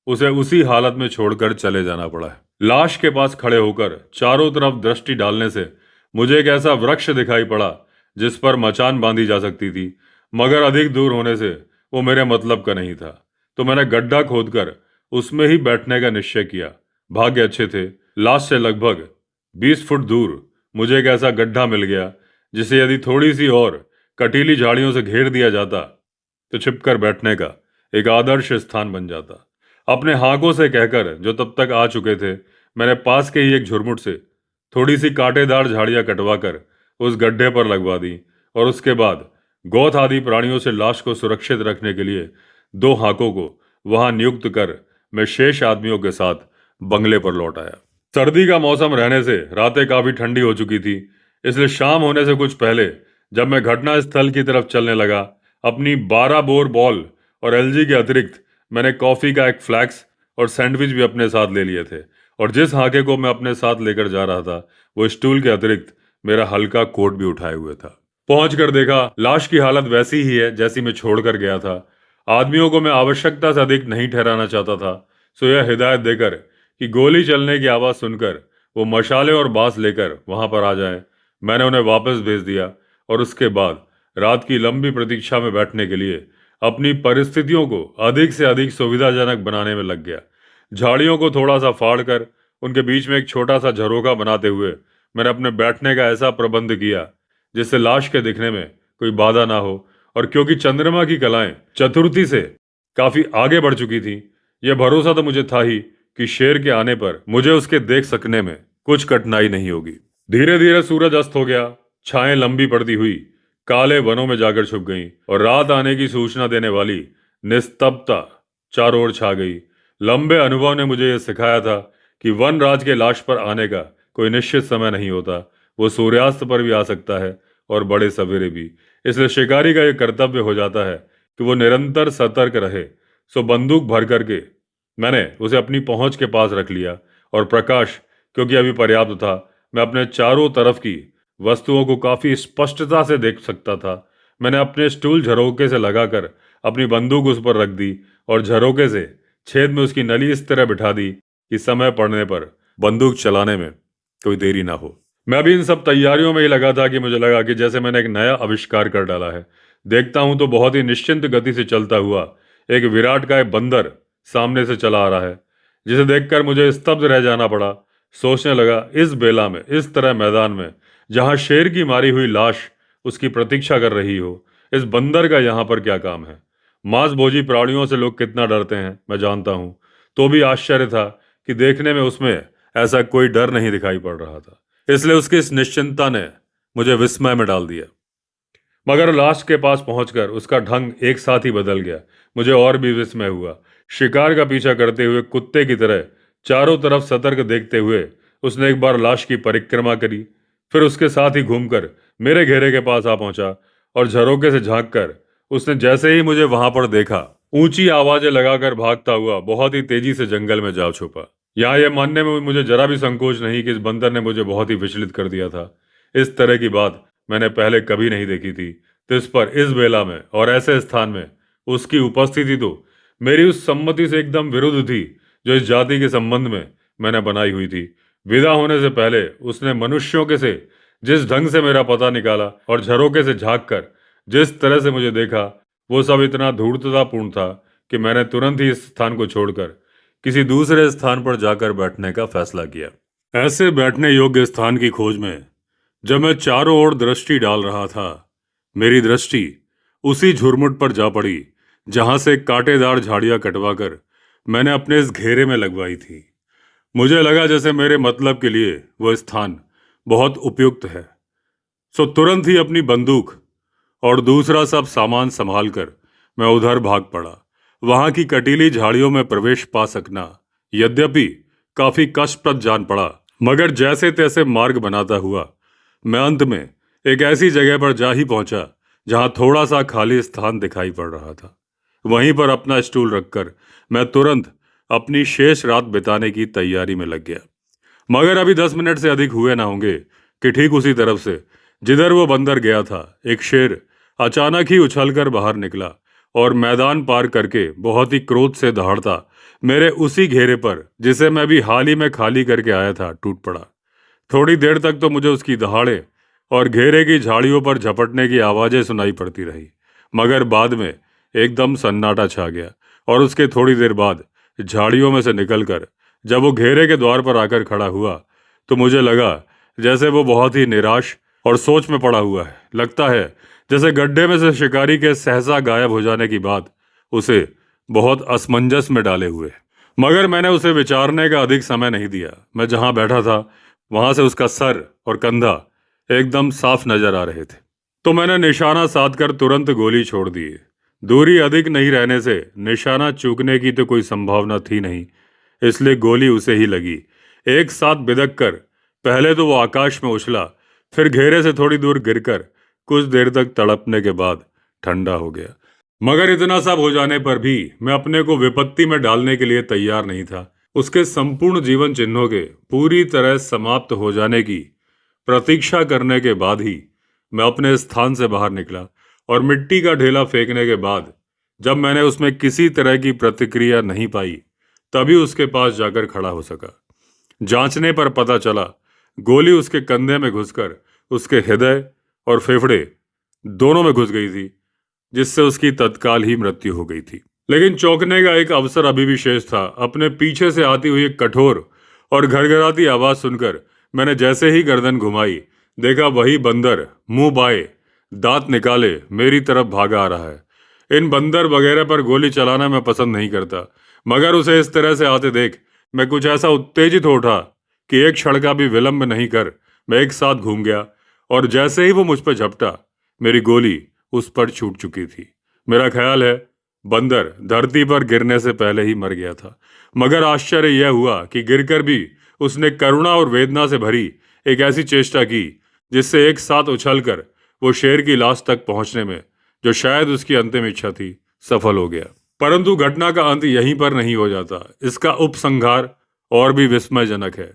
उसे उसी हालत में छोड़कर चले जाना पड़ा है। लाश के पास खड़े होकर चारों तरफ दृष्टि डालने से मुझे एक ऐसा वृक्ष दिखाई पड़ा जिस पर मचान बांधी जा सकती थी, मगर अधिक दूर होने से वो मेरे मतलब का नहीं था। तो मैंने गड्ढा खोदकर उसमें ही बैठने का निश्चय किया। भाग्य अच्छे थे, लाश से लगभग 20 फुट दूर मुझे एक ऐसा गड्ढा मिल गया जिसे यदि थोड़ी सी और कटीली झाड़ियों से घेर दिया जाता तो छिपकर बैठने का एक आदर्श स्थान बन जाता। अपने हाकों से कहकर, जो तब तक आ चुके थे, मैंने पास के ही एक झुरमुट से थोड़ी सी कांटेदार झाड़ियां कटवाकर उस गड्ढे पर लगवा दी और उसके बाद गौथ आदि प्राणियों से लाश को सुरक्षित रखने के लिए 2 हाकों को वहां नियुक्त कर मैं शेष आदमियों के साथ बंगले पर लौट आया। सर्दी का मौसम रहने से रातें काफी ठंडी हो चुकी थी, इसलिए शाम होने से कुछ पहले जब मैं घटना स्थल की तरफ चलने लगा, अपनी 12 बोर बॉल और एलजी के अतिरिक्त मैंने कॉफी का एक फ्लैक्स और सैंडविच भी अपने साथ ले लिए थे। और जिस हाके को मैं अपने साथ लेकर जा रहा था, वो स्टूल के अतिरिक्त मेरा हल्का कोट भी उठाए हुए था। पहुंच कर देखा, लाश की हालत वैसी ही है जैसी मैं छोड़कर गया था। आदमियों को मैं आवश्यकता से अधिक नहीं ठहराना चाहता था, सो यह हिदायत देकर कि गोली चलने की आवाज़ सुनकर वो मशाले और बांस लेकर वहां पर आ जाएं, मैंने उन्हें वापस भेज दिया और उसके बाद रात की लंबी प्रतीक्षा में बैठने के लिए अपनी परिस्थितियों को अधिक से अधिक सुविधाजनक बनाने में लग गया। झाड़ियों को थोड़ा सा फाड़ कर उनके बीच में एक छोटा सा झरोखा बनाते हुए मैंने अपने बैठने का ऐसा प्रबंध किया जिससे लाश के दिखने में कोई बाधा ना हो। और क्योंकि चंद्रमा की कलाएं चतुर्थी से काफी आगे बढ़ चुकी थी, यह भरोसा तो मुझे था ही कि शेर के आने पर मुझे उसके देख सकने में कुछ कठिनाई नहीं होगी। धीरे धीरे सूरज अस्त हो गया, छाएं लंबी पड़ती हुई काले वनों में जाकर छुप गईं और रात आने की सूचना देने वाली निस्तब्धता चारों ओर छा गई। लंबे अनुभव ने मुझे यह सिखाया था कि वन राज के लाश पर आने का कोई निश्चित समय नहीं होता, वो सूर्यास्त पर भी आ सकता है और बड़े सवेरे भी। इसलिए शिकारी का यह कर्तव्य हो जाता है कि वो निरंतर सतर्क रहे। सो बंदूक भर करके मैंने उसे अपनी पहुंच के पास रख लिया और प्रकाश क्योंकि अभी पर्याप्त था, मैं अपने चारों तरफ की वस्तुओं को काफी स्पष्टता से देख सकता था। मैंने अपने स्टूल झरोके से लगाकर अपनी बंदूक उस पर रख दी और झरोके से छेद में उसकी नली इस तरह बिठा दी कि समय पड़ने पर बंदूक चलाने में कोई देरी ना हो। मैं भी इन सब तैयारियों में ही लगा था कि मुझे लगा कि जैसे मैंने एक नया आविष्कार कर डाला है। देखता हूं तो बहुत ही निश्चिंत गति से चलता हुआ एक विराटकाय बंदर सामने से चला आ रहा है, जिसे देखकर मुझे स्तब्ध रह जाना पड़ा। सोचने लगा, इस बेला में, इस तरह मैदान में जहां शेर की मारी हुई लाश उसकी प्रतीक्षा कर रही हो, इस बंदर का यहाँ पर क्या काम है। मांसभोजी प्राणियों से लोग कितना डरते हैं मैं जानता हूँ, तो भी आश्चर्य था कि देखने में उसमें ऐसा कोई डर नहीं दिखाई पड़ रहा था। इसलिए उसकी इस निश्चिंतता ने मुझे विस्मय में डाल दिया। मगर लाश के पास पहुंचकर उसका ढंग एक साथ ही बदल गया। मुझे और भी विस्मय हुआ। शिकार का पीछा करते हुए कुत्ते की तरह चारों तरफ सतर्क देखते हुए उसने एक बार लाश की परिक्रमा करी, फिर उसके साथ ही घूमकर मेरे घेरे के पास आ पहुंचा और झरोके से झांक कर उसने जैसे ही मुझे वहां पर देखा, ऊंची आवाजें लगाकर भागता हुआ बहुत ही तेजी से जंगल में जा छुपा। यहाँ यह मानने में मुझे जरा भी संकोच नहीं कि इस बंदर ने मुझे बहुत ही विचलित कर दिया था। इस तरह की बात मैंने पहले कभी नहीं देखी थी। तो इस पर, इस बेला में और ऐसे स्थान में उसकी उपस्थिति तो मेरी उस सम्मति से एकदम विरुद्ध थी जो इस जाति के संबंध में मैंने बनाई हुई थी। विदा होने से पहले उसने मनुष्यों के से जिस ढंग से मेरा पता निकाला और झरोके से झांक कर जिस तरह से मुझे देखा, वो सब इतना धूर्ततापूर्ण था कि मैंने तुरंत ही इस स्थान को छोड़कर किसी दूसरे स्थान पर जाकर बैठने का फैसला किया। ऐसे बैठने योग्य स्थान की खोज में जब मैं चारों ओर दृष्टि डाल रहा था, मेरी दृष्टि उसी झुरमुट पर जा पड़ी जहां से कांटेदार झाड़ियां कटवाकर मैंने अपने इस घेरे में लगवाई थी। मुझे लगा जैसे मेरे मतलब के लिए वह स्थान बहुत उपयुक्त है। सो तुरंत ही अपनी बंदूक और दूसरा सब सामान संभाल कर मैं उधर भाग पड़ा। वहां की कटीली झाड़ियों में प्रवेश पा सकना यद्यपि काफी कष्टप्रद जान पड़ा, मगर जैसे तैसे मार्ग बनाता हुआ मैं अंत में एक ऐसी जगह पर जा ही पहुंचा जहां थोड़ा सा खाली स्थान दिखाई पड़ रहा था। वहीं पर अपना स्टूल रखकर मैं तुरंत अपनी शेष रात बिताने की तैयारी में लग गया। मगर अभी 10 मिनट से अधिक हुए ना होंगे कि ठीक उसी तरफ से जिधर वो बंदर गया था, एक शेर अचानक ही उछलकर बाहर निकला और मैदान पार करके बहुत ही क्रोध से दहाड़ता मेरे उसी घेरे पर, जिसे मैं भी हाल ही में खाली करके आया था, टूट पड़ा। थोड़ी देर तक तो मुझे उसकी दहाड़े और घेरे की झाड़ियों पर झपटने की आवाजें सुनाई पड़ती रही, मगर बाद में एकदम सन्नाटा छा गया और उसके थोड़ी देर बाद झाड़ियों में से निकलकर जब वो घेरे के द्वार पर आकर खड़ा हुआ तो मुझे लगा जैसे वो बहुत ही निराश और सोच में पड़ा हुआ है। लगता है जैसे गड्ढे में से शिकारी के सहसा गायब हो जाने की बात उसे बहुत असमंजस में डाले हुए। मगर मैंने उसे विचारने का अधिक समय नहीं दिया। मैं जहां बैठा था वहां से उसका सर और कंधा एकदम साफ नजर आ रहे थे, तो मैंने निशाना साधकर तुरंत गोली छोड़ दी। दूरी अधिक नहीं रहने से निशाना चूकने की तो कोई संभावना थी नहीं, इसलिए गोली उसे ही लगी। एक साथ बिदक कर पहले तो वो आकाश में उछला, फिर घेरे से थोड़ी दूर गिरकर कुछ देर तक तड़पने के बाद ठंडा हो गया। मगर इतना सब हो जाने पर भी मैं अपने को विपत्ति में डालने के लिए तैयार नहीं था। उसके संपूर्ण जीवन चिन्हों के पूरी तरह समाप्त हो जाने की प्रतीक्षा करने के बाद ही मैं अपने स्थान से बाहर निकला और मिट्टी का ढेला फेंकने के बाद जब मैंने उसमें किसी तरह की प्रतिक्रिया नहीं पाई, तभी उसके पास जाकर खड़ा हो सका। जांचने पर पता चला गोली उसके कंधे में घुसकर उसके हृदय और फेफड़े दोनों में घुस गई थी, जिससे उसकी तत्काल ही मृत्यु हो गई थी। लेकिन चौंकने का एक अवसर अभी भी शेष था। अपने पीछे से आती हुई एक कठोर और घरघराती आवाज सुनकर मैंने जैसे ही गर्दन घुमाई, देखा वही बंदर मुंह बाए दांत निकाले मेरी तरफ भागा आ रहा है। इन बंदर वगैरह पर गोली चलाना मैं पसंद नहीं करता, मगर उसे इस तरह से आते देख मैं कुछ ऐसा उत्तेजित हो उठा कि एक क्षण का भी विलंब नहीं कर मैं एक साथ घूम गया, और जैसे ही वो मुझ पर झपटा मेरी गोली उस पर छूट चुकी थी। मेरा ख्याल है बंदर धरती पर गिरने से पहले ही मर गया था, मगर आश्चर्य यह हुआ कि गिरकर भी उसने करुणा और वेदना से भरी एक ऐसी चेष्टा की जिससे एक साथ उछलकर वो शेर की लाश तक पहुंचने में, जो शायद उसकी अंतिम इच्छा थी, सफल हो गया। परंतु घटना का अंत यहीं पर नहीं हो जाता। इसका उपसंहार और भी विस्मयजनक है।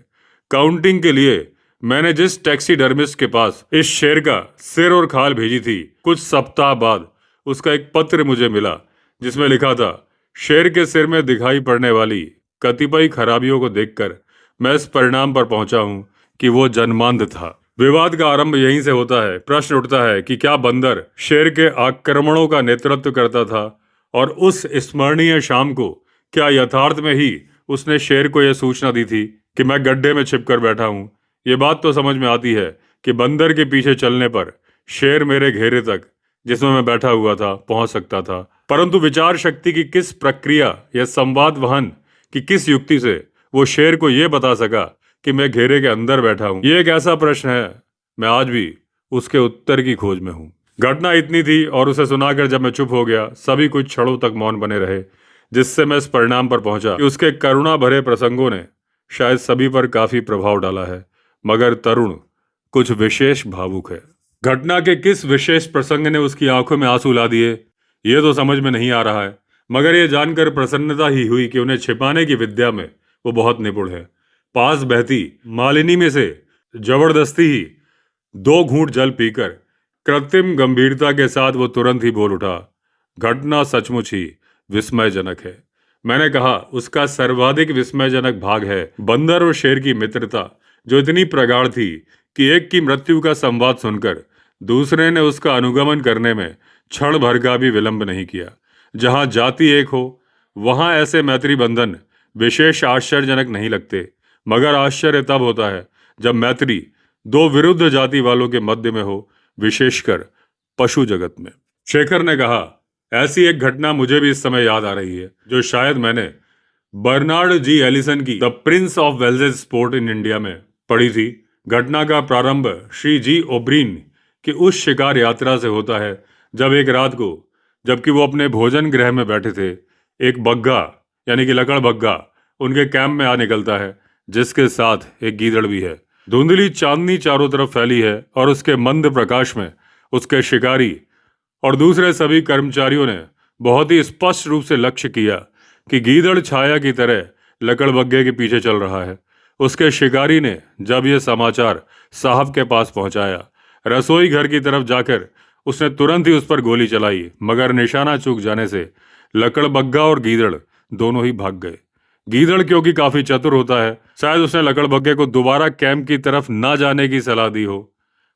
काउंटिंग के लिए मैंने जिस टैक्सीडर्मिस्ट के पास इस शेर का सिर और खाल भेजी थी, कुछ सप्ताह बाद उसका एक पत्र मुझे मिला जिसमें लिखा था, शेर के सिर में दिखाई पड़ने वाली कतिपय खराबियों को देखकर मैं इस परिणाम पर पहुंचा हूं कि वो जन्मांध था। विवाद का आरंभ यहीं से होता है। प्रश्न उठता है कि क्या बंदर शेर के आक्रमणों का नेतृत्व करता था, और उस स्मरणीय शाम को क्या यथार्थ में ही उसने शेर को यह सूचना दी थी कि मैं गड्ढे में छिपकर बैठा हूं। ये बात तो समझ में आती है कि बंदर के पीछे चलने पर शेर मेरे घेरे तक, जिसमें मैं बैठा हुआ था, पहुंच सकता था, परंतु विचार शक्ति की किस प्रक्रिया या संवाद वहन की किस युक्ति से वो शेर को यह बता सका कि मैं घेरे के अंदर बैठा हूं, ये एक ऐसा प्रश्न है मैं आज भी उसके उत्तर की खोज में हूं। घटना इतनी थी और उसे सुनाकर जब मैं चुप हो गया, सभी कुछ क्षणों तक मौन बने रहे, जिससे मैं इस परिणाम पर पहुंचा कि उसके करुणा भरे प्रसंगों ने शायद सभी पर काफी प्रभाव डाला है, मगर तरुण कुछ विशेष भावुक है। घटना के किस विशेष प्रसंग ने उसकी आंखों में आंसू ला दिए, ये तो समझ में नहीं आ रहा है, मगर यह जानकर प्रसन्नता ही हुई कि उन्हें छिपाने की विद्या में वो बहुत निपुण है। पास बहती मालिनी में से जबरदस्ती ही 2 घूंट जल पीकर कृत्रिम गंभीरता के साथ वो तुरंत ही बोल उठा, घटना सचमुच ही विस्मयजनक है। मैंने कहा, उसका सर्वाधिक विस्मयजनक भाग है बंदर और शेर की मित्रता, जो इतनी प्रगाढ़ थी कि एक की मृत्यु का संवाद सुनकर दूसरे ने उसका अनुगमन करने में क्षण भर का भी विलंब नहीं किया। जहां जाति एक हो वहां ऐसे मैत्री बंधन विशेष आश्चर्यजनक नहीं लगते, मगर आश्चर्य तब होता है जब मैत्री 2 विरुद्ध जाति वालों के मध्य में हो, विशेषकर पशु जगत में। शेखर ने कहा, ऐसी एक घटना मुझे भी इस समय याद आ रही है, जो शायद मैंने बर्नार्ड जी एलिसन की the prince of Wales sport in India में पढ़ी थी। घटना का प्रारंभ श्री जी ओब्रीन की उस शिकार यात्रा से होता है जब एक रात को, जबकि वो अपने भोजन गृह में बैठे थे, एक बग्घा यानी कि लकड़ बग्घा उनके कैंप में आ निकलता है, जिसके साथ एक गीदड़ भी है। धुंधली चांदनी चारों तरफ फैली है और उसके मंद प्रकाश में उसके शिकारी और दूसरे सभी कर्मचारियों ने बहुत ही स्पष्ट रूप से लक्ष्य किया कि गीदड़ छाया की तरह लकड़बग्गे के पीछे चल रहा है। उसके शिकारी ने जब यह समाचार साहब के पास पहुंचाया, रसोई घर की तरफ जाकर उसने तुरंत ही उस पर गोली चलाई, मगर निशाना चूक जाने से लकड़बग्गा और गीदड़ दोनों ही भाग गए। गीदड़ क्योंकि काफी चतुर होता है, शायद उसने लकड़बग्गे को दोबारा कैंप की तरफ ना जाने की सलाह दी हो,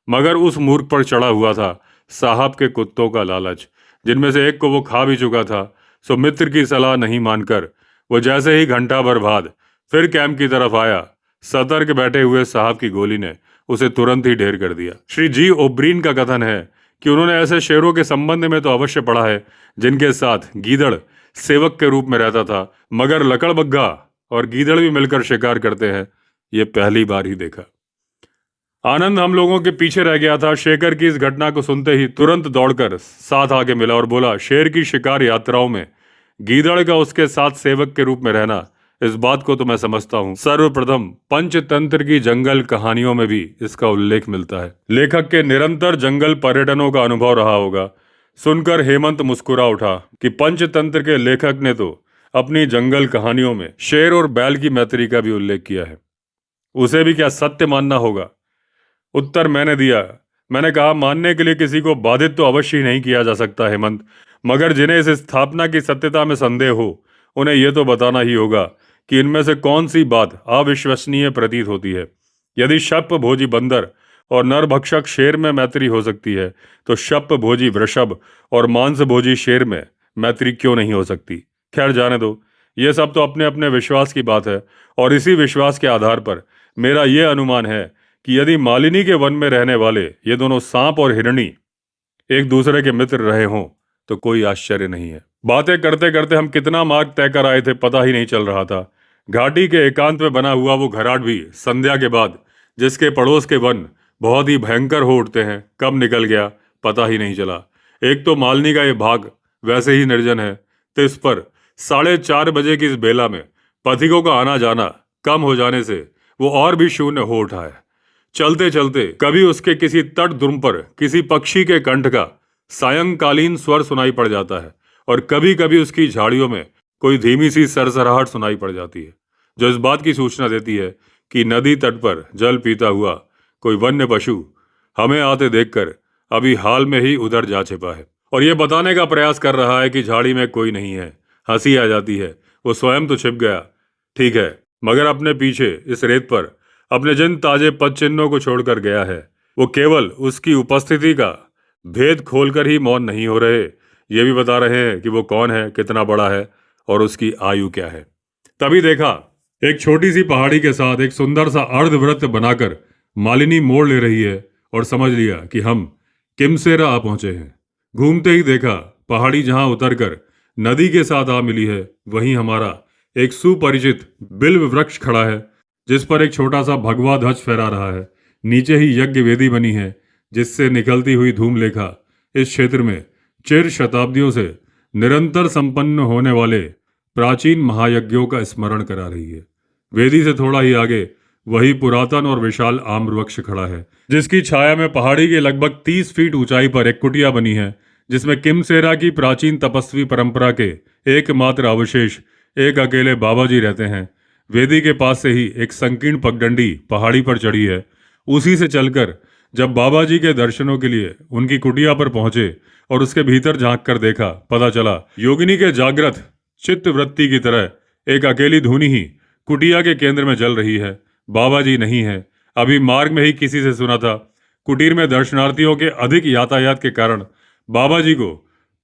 मगर उस मूर्ख पर चढ़ा हुआ था साहब के कुत्तों का लालच, जिनमें से एक को वो खा भी चुका था। सो मित्र की सलाह नहीं मानकर वो जैसे ही घंटा भर बाद फिर कैंप की तरफ आया, सतर्क बैठे हुए साहब की गोली ने उसे तुरंत ही ढेर कर दिया। श्री जी ओब्रीन का कथन है कि उन्होंने ऐसे शेरों के संबंध में तो अवश्य पढ़ा है जिनके साथ गीदड़ सेवक के रूप में रहता था, मगर लकड़बग्गा और गीदड़ भी मिलकर शिकार करते हैं, ये पहली बार ही देखा। आनंद हम लोगों के पीछे रह गया था। शेखर की इस घटना को सुनते ही तुरंत दौड़कर साथ आगे मिला और बोला, शेर की शिकार यात्राओं में गीदड़ का उसके साथ सेवक के रूप में रहना, इस बात को तो मैं समझता हूँ। सर्वप्रथम पंचतंत्र की जंगल कहानियों में भी इसका उल्लेख मिलता है। लेखक के निरंतर जंगल पर्यटनों का अनुभव रहा होगा। सुनकर हेमंत मुस्कुरा उठा कि पंचतंत्र के लेखक ने तो अपनी जंगल कहानियों में शेर और बैल की मैत्री का भी उल्लेख किया है। उसे भी क्या सत्य मानना होगा? उत्तर मैंने दिया। मैंने कहा, मानने के लिए किसी को बाधित तो अवश्य ही नहीं किया जा सकता हेमंत, मगर जिन्हें इस स्थापना की सत्यता में संदेह हो उन्हें यह तो बताना ही होगा कि इनमें से कौन सी बात अविश्वसनीय प्रतीत होती है। यदि शप भोजी बंदर और नरभक्षक शेर में मैत्री हो सकती है, तो शप भोजी वृषभ और मांस भोजी शेर में मैत्री क्यों नहीं हो सकती? खैर जाने दो, ये सब तो अपने अपने विश्वास की बात है, और इसी विश्वास के आधार पर मेरा यह अनुमान है कि यदि मालिनी के वन में रहने वाले ये दोनों सांप और हिरणी एक दूसरे के मित्र रहे हों तो कोई आश्चर्य नहीं है। बातें करते करते हम कितना मार्ग तय कर आए थे पता ही नहीं चल रहा था। घाटी के एकांत में बना हुआ वो घराट भी संध्या के बाद, जिसके पड़ोस के वन बहुत ही भयंकर हो उठते हैं, कब निकल गया पता ही नहीं चला। एक तो मालिनी का ये भाग वैसे ही निर्जन है, तो इस पर 4:30 बजे की इस बेला में पथिकों का आना जाना कम हो जाने से वो और भी शून्य हो उठा है। चलते चलते कभी उसके किसी तट द्रुम पर किसी पक्षी के कंठ का सायंकालीन स्वर सुनाई पड़ जाता है, और कभी कभी उसकी झाड़ियों में कोई धीमी सी सरसराहट सुनाई पड़ जाती है, जो इस बात की सूचना देती है कि नदी तट पर जल पीता हुआ कोई वन्य पशु हमें आते देखकर अभी हाल में ही उधर जा छिपा है, और यह बताने का प्रयास कर रहा है कि झाड़ी में कोई नहीं है। हंसी आ जाती है, वो स्वयं तो छिप गया ठीक है, मगर अपने पीछे इस रेत पर अपने जिन ताजे पद चिन्हों को छोड़कर गया है, वो केवल उसकी उपस्थिति का भेद खोलकर ही मौन नहीं हो रहे, ये भी बता रहे हैं कि वो कौन है, कितना बड़ा है और उसकी आयु क्या है। तभी देखा एक छोटी सी पहाड़ी के साथ एक सुंदर सा अर्धवृत्त बनाकर मालिनी मोड़ ले रही है, और समझ लिया कि हम किमसेरा आ पहुंचे हैं। घूमते ही देखा पहाड़ी जहां उतरकर नदी के साथ आ मिली है, वहीं हमारा एक सुपरिचित बिल्व वृक्ष खड़ा है, जिस पर एक छोटा सा भगवा ध्वज फहरा रहा है। नीचे ही यज्ञ वेदी बनी है, जिससे निकलती हुई धूमलेखा इस क्षेत्र में चिर शताब्दियों से निरंतर संपन्न होने वाले प्राचीन महायज्ञों का स्मरण करा रही है। वेदी से थोड़ा ही आगे वही पुरातन और विशाल आम वृक्ष खड़ा है, जिसकी छाया में पहाड़ी के लगभग 30 फीट ऊंचाई पर एक कुटिया बनी है, जिसमें किमसेरा की प्राचीन तपस्वी परंपरा के एकमात्र अवशेष एक अकेले बाबा जी रहते हैं। वेदी के पास से ही एक संकीर्ण पगडंडी पहाड़ी पर चढ़ी है। उसी से चलकर जब बाबा जी के दर्शनों के लिए उनकी कुटिया पर पहुंचे और उसके भीतर झांक कर देखा, पता चला योगिनी के जागृत चित्त वृत्ति की तरह एक अकेली धूनी ही कुटिया के केंद्र में जल रही है। बाबा जी नहीं है। अभी मार्ग में ही किसी से सुना था, कुटीर में दर्शनार्थियों के अधिक यातायात के कारण बाबा जी को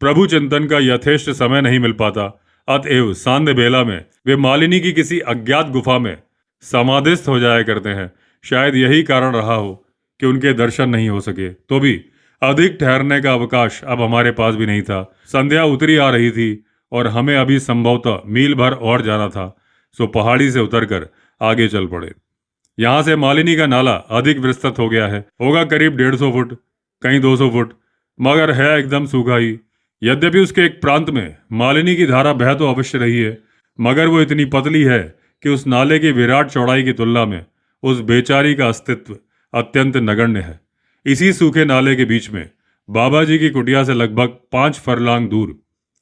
प्रभु चिंतन का यथेष्ट समय नहीं मिल पाता। अतएव सांध्य बेला में वे मालिनी की किसी अज्ञात गुफा में समाधिस्थ हो जाया करते हैं। शायद यही कारण रहा हो कि उनके दर्शन नहीं हो सके। तो भी अधिक ठहरने का अवकाश अब हमारे पास भी नहीं था। संध्या उतरी आ रही थी और हमें अभी संभवतः मील भर और जाना था। सो पहाड़ी से उतरकर आगे चल पड़े। यहाँ से मालिनी का नाला अधिक विस्तृत हो गया है, होगा करीब 150 फुट, कहीं 200 फुट, मगर है एकदम सूखा ही। यद्यपि उसके एक प्रांत में मालिनी की धारा बह तो अवश्य रही है, मगर वो इतनी पतली है कि उस नाले की विराट चौड़ाई की तुलना में उस बेचारी का अस्तित्व अत्यंत नगण्य है। इसी सूखे नाले के बीच में बाबा जी की कुटिया से लगभग 5 फरलांग दूर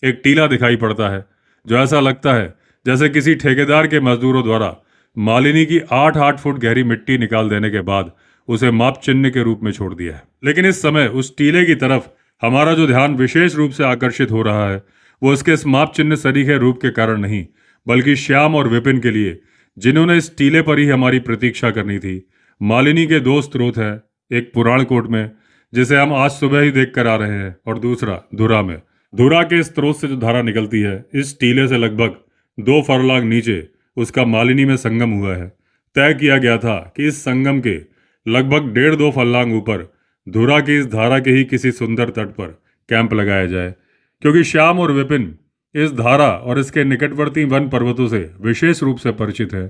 एक टीला दिखाई पड़ता है, जो ऐसा लगता है जैसे किसी ठेकेदार के मजदूरों द्वारा मालिनी की 8-8 फुट गहरी मिट्टी निकाल देने के बाद उसे माप चिन्ह के रूप में छोड़ दिया है। लेकिन इस समय उस टीले की तरफ हमारा जो ध्यान विशेष रूप से आकर्षित हो रहा है वो उसके इस माप चिन्ह सरीखे रूप के कारण नहीं, बल्कि श्याम और विपिन के लिए, जिन्होंने इस टीले पर ही हमारी प्रतीक्षा करनी थी। मालिनी के दो स्रोत है, एक पुराण कोट में जिसे हम आज सुबह ही देख कर आ रहे हैं, और दूसरा धुरा में। धुरा के स्रोत से जो धारा निकलती है इस टीले से लगभग 2 फरलांग नीचे उसका मालिनी में संगम हुआ है। तय किया गया था कि इस संगम के लगभग 1.5-2 फरलांग ऊपर धुरा की इस धारा के ही किसी सुंदर तट पर कैंप लगाया जाए, क्योंकि श्याम और विपिन इस धारा और इसके निकटवर्ती वन पर्वतों से विशेष रूप से परिचित है।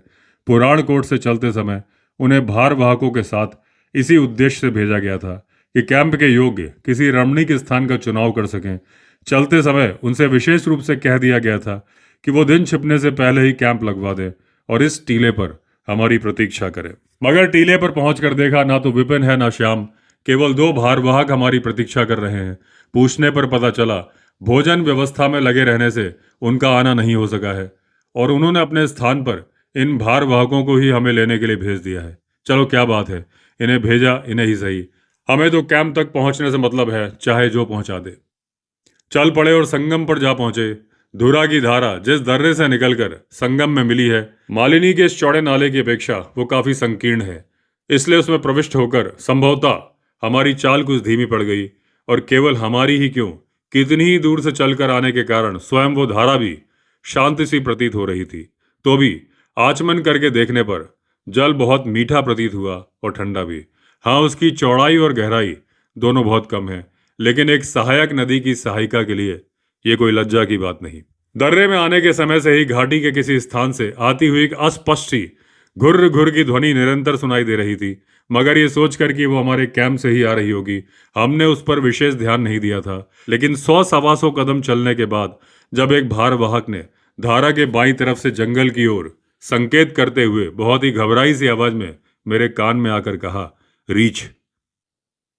पुराण कोट से चलते समय उन्हें भार वाहकों के साथ इसी उद्देश्य से भेजा गया था कि कैंप के योग्य किसी रमणीक स्थान का चुनाव कर सकें। चलते समय उनसे विशेष रूप से कह दिया गया था कि वो दिन छिपने से पहले ही कैंप लगवा दे और इस टीले पर हमारी प्रतीक्षा करे। मगर टीले पर पहुंचकर देखा ना तो विपिन है ना श्याम, केवल 2 भारवाहक हमारी प्रतीक्षा कर रहे हैं। पूछने पर पता चला भोजन व्यवस्था में लगे रहने से उनका आना नहीं हो सका है और उन्होंने अपने स्थान पर इन भारवाहकों को ही हमें लेने के लिए भेज दिया है। चलो क्या बात है, इन्हें भेजा इन्हें ही सही, हमें तो कैंप तक पहुंचने से मतलब है, चाहे जो पहुंचा दे। चल पड़े और संगम पर जा पहुंचे। धुरा की धारा जिस दर्रे से निकलकर संगम में मिली है, मालिनी के इस चौड़े नाले की अपेक्षा वो काफी संकीर्ण है, इसलिए उसमें प्रविष्ट होकर संभवतः हमारी चाल कुछ धीमी पड़ गई। और केवल हमारी ही क्यों, कितनी ही दूर से चलकर आने के कारण स्वयं वो धारा भी शांति सी प्रतीत हो रही थी। तो भी आचमन करके देखने पर जल बहुत मीठा प्रतीत हुआ और ठंडा भी। हाँ, उसकी चौड़ाई और गहराई दोनों बहुत कम है, लेकिन एक सहायक नदी की सहायिका के लिए ये कोई लज्जा की बात नहीं। दर्रे में आने के समय से ही घाटी के किसी स्थान से आती हुई एक अस्पष्ट सी घुर्र घुर्र की ध्वनि निरंतर सुनाई दे रही थी, मगर ये सोचकर कि वो हमारे कैंप से ही आ रही होगी, हमने उस पर विशेष ध्यान नहीं दिया था। लेकिन 100-125 कदम चलने के बाद जब एक भारवाहक ने धारा के बाईं तरफ से जंगल की ओर संकेत करते हुए बहुत ही घबराई सी आवाज में मेरे कान में आकर कहा, रीछ,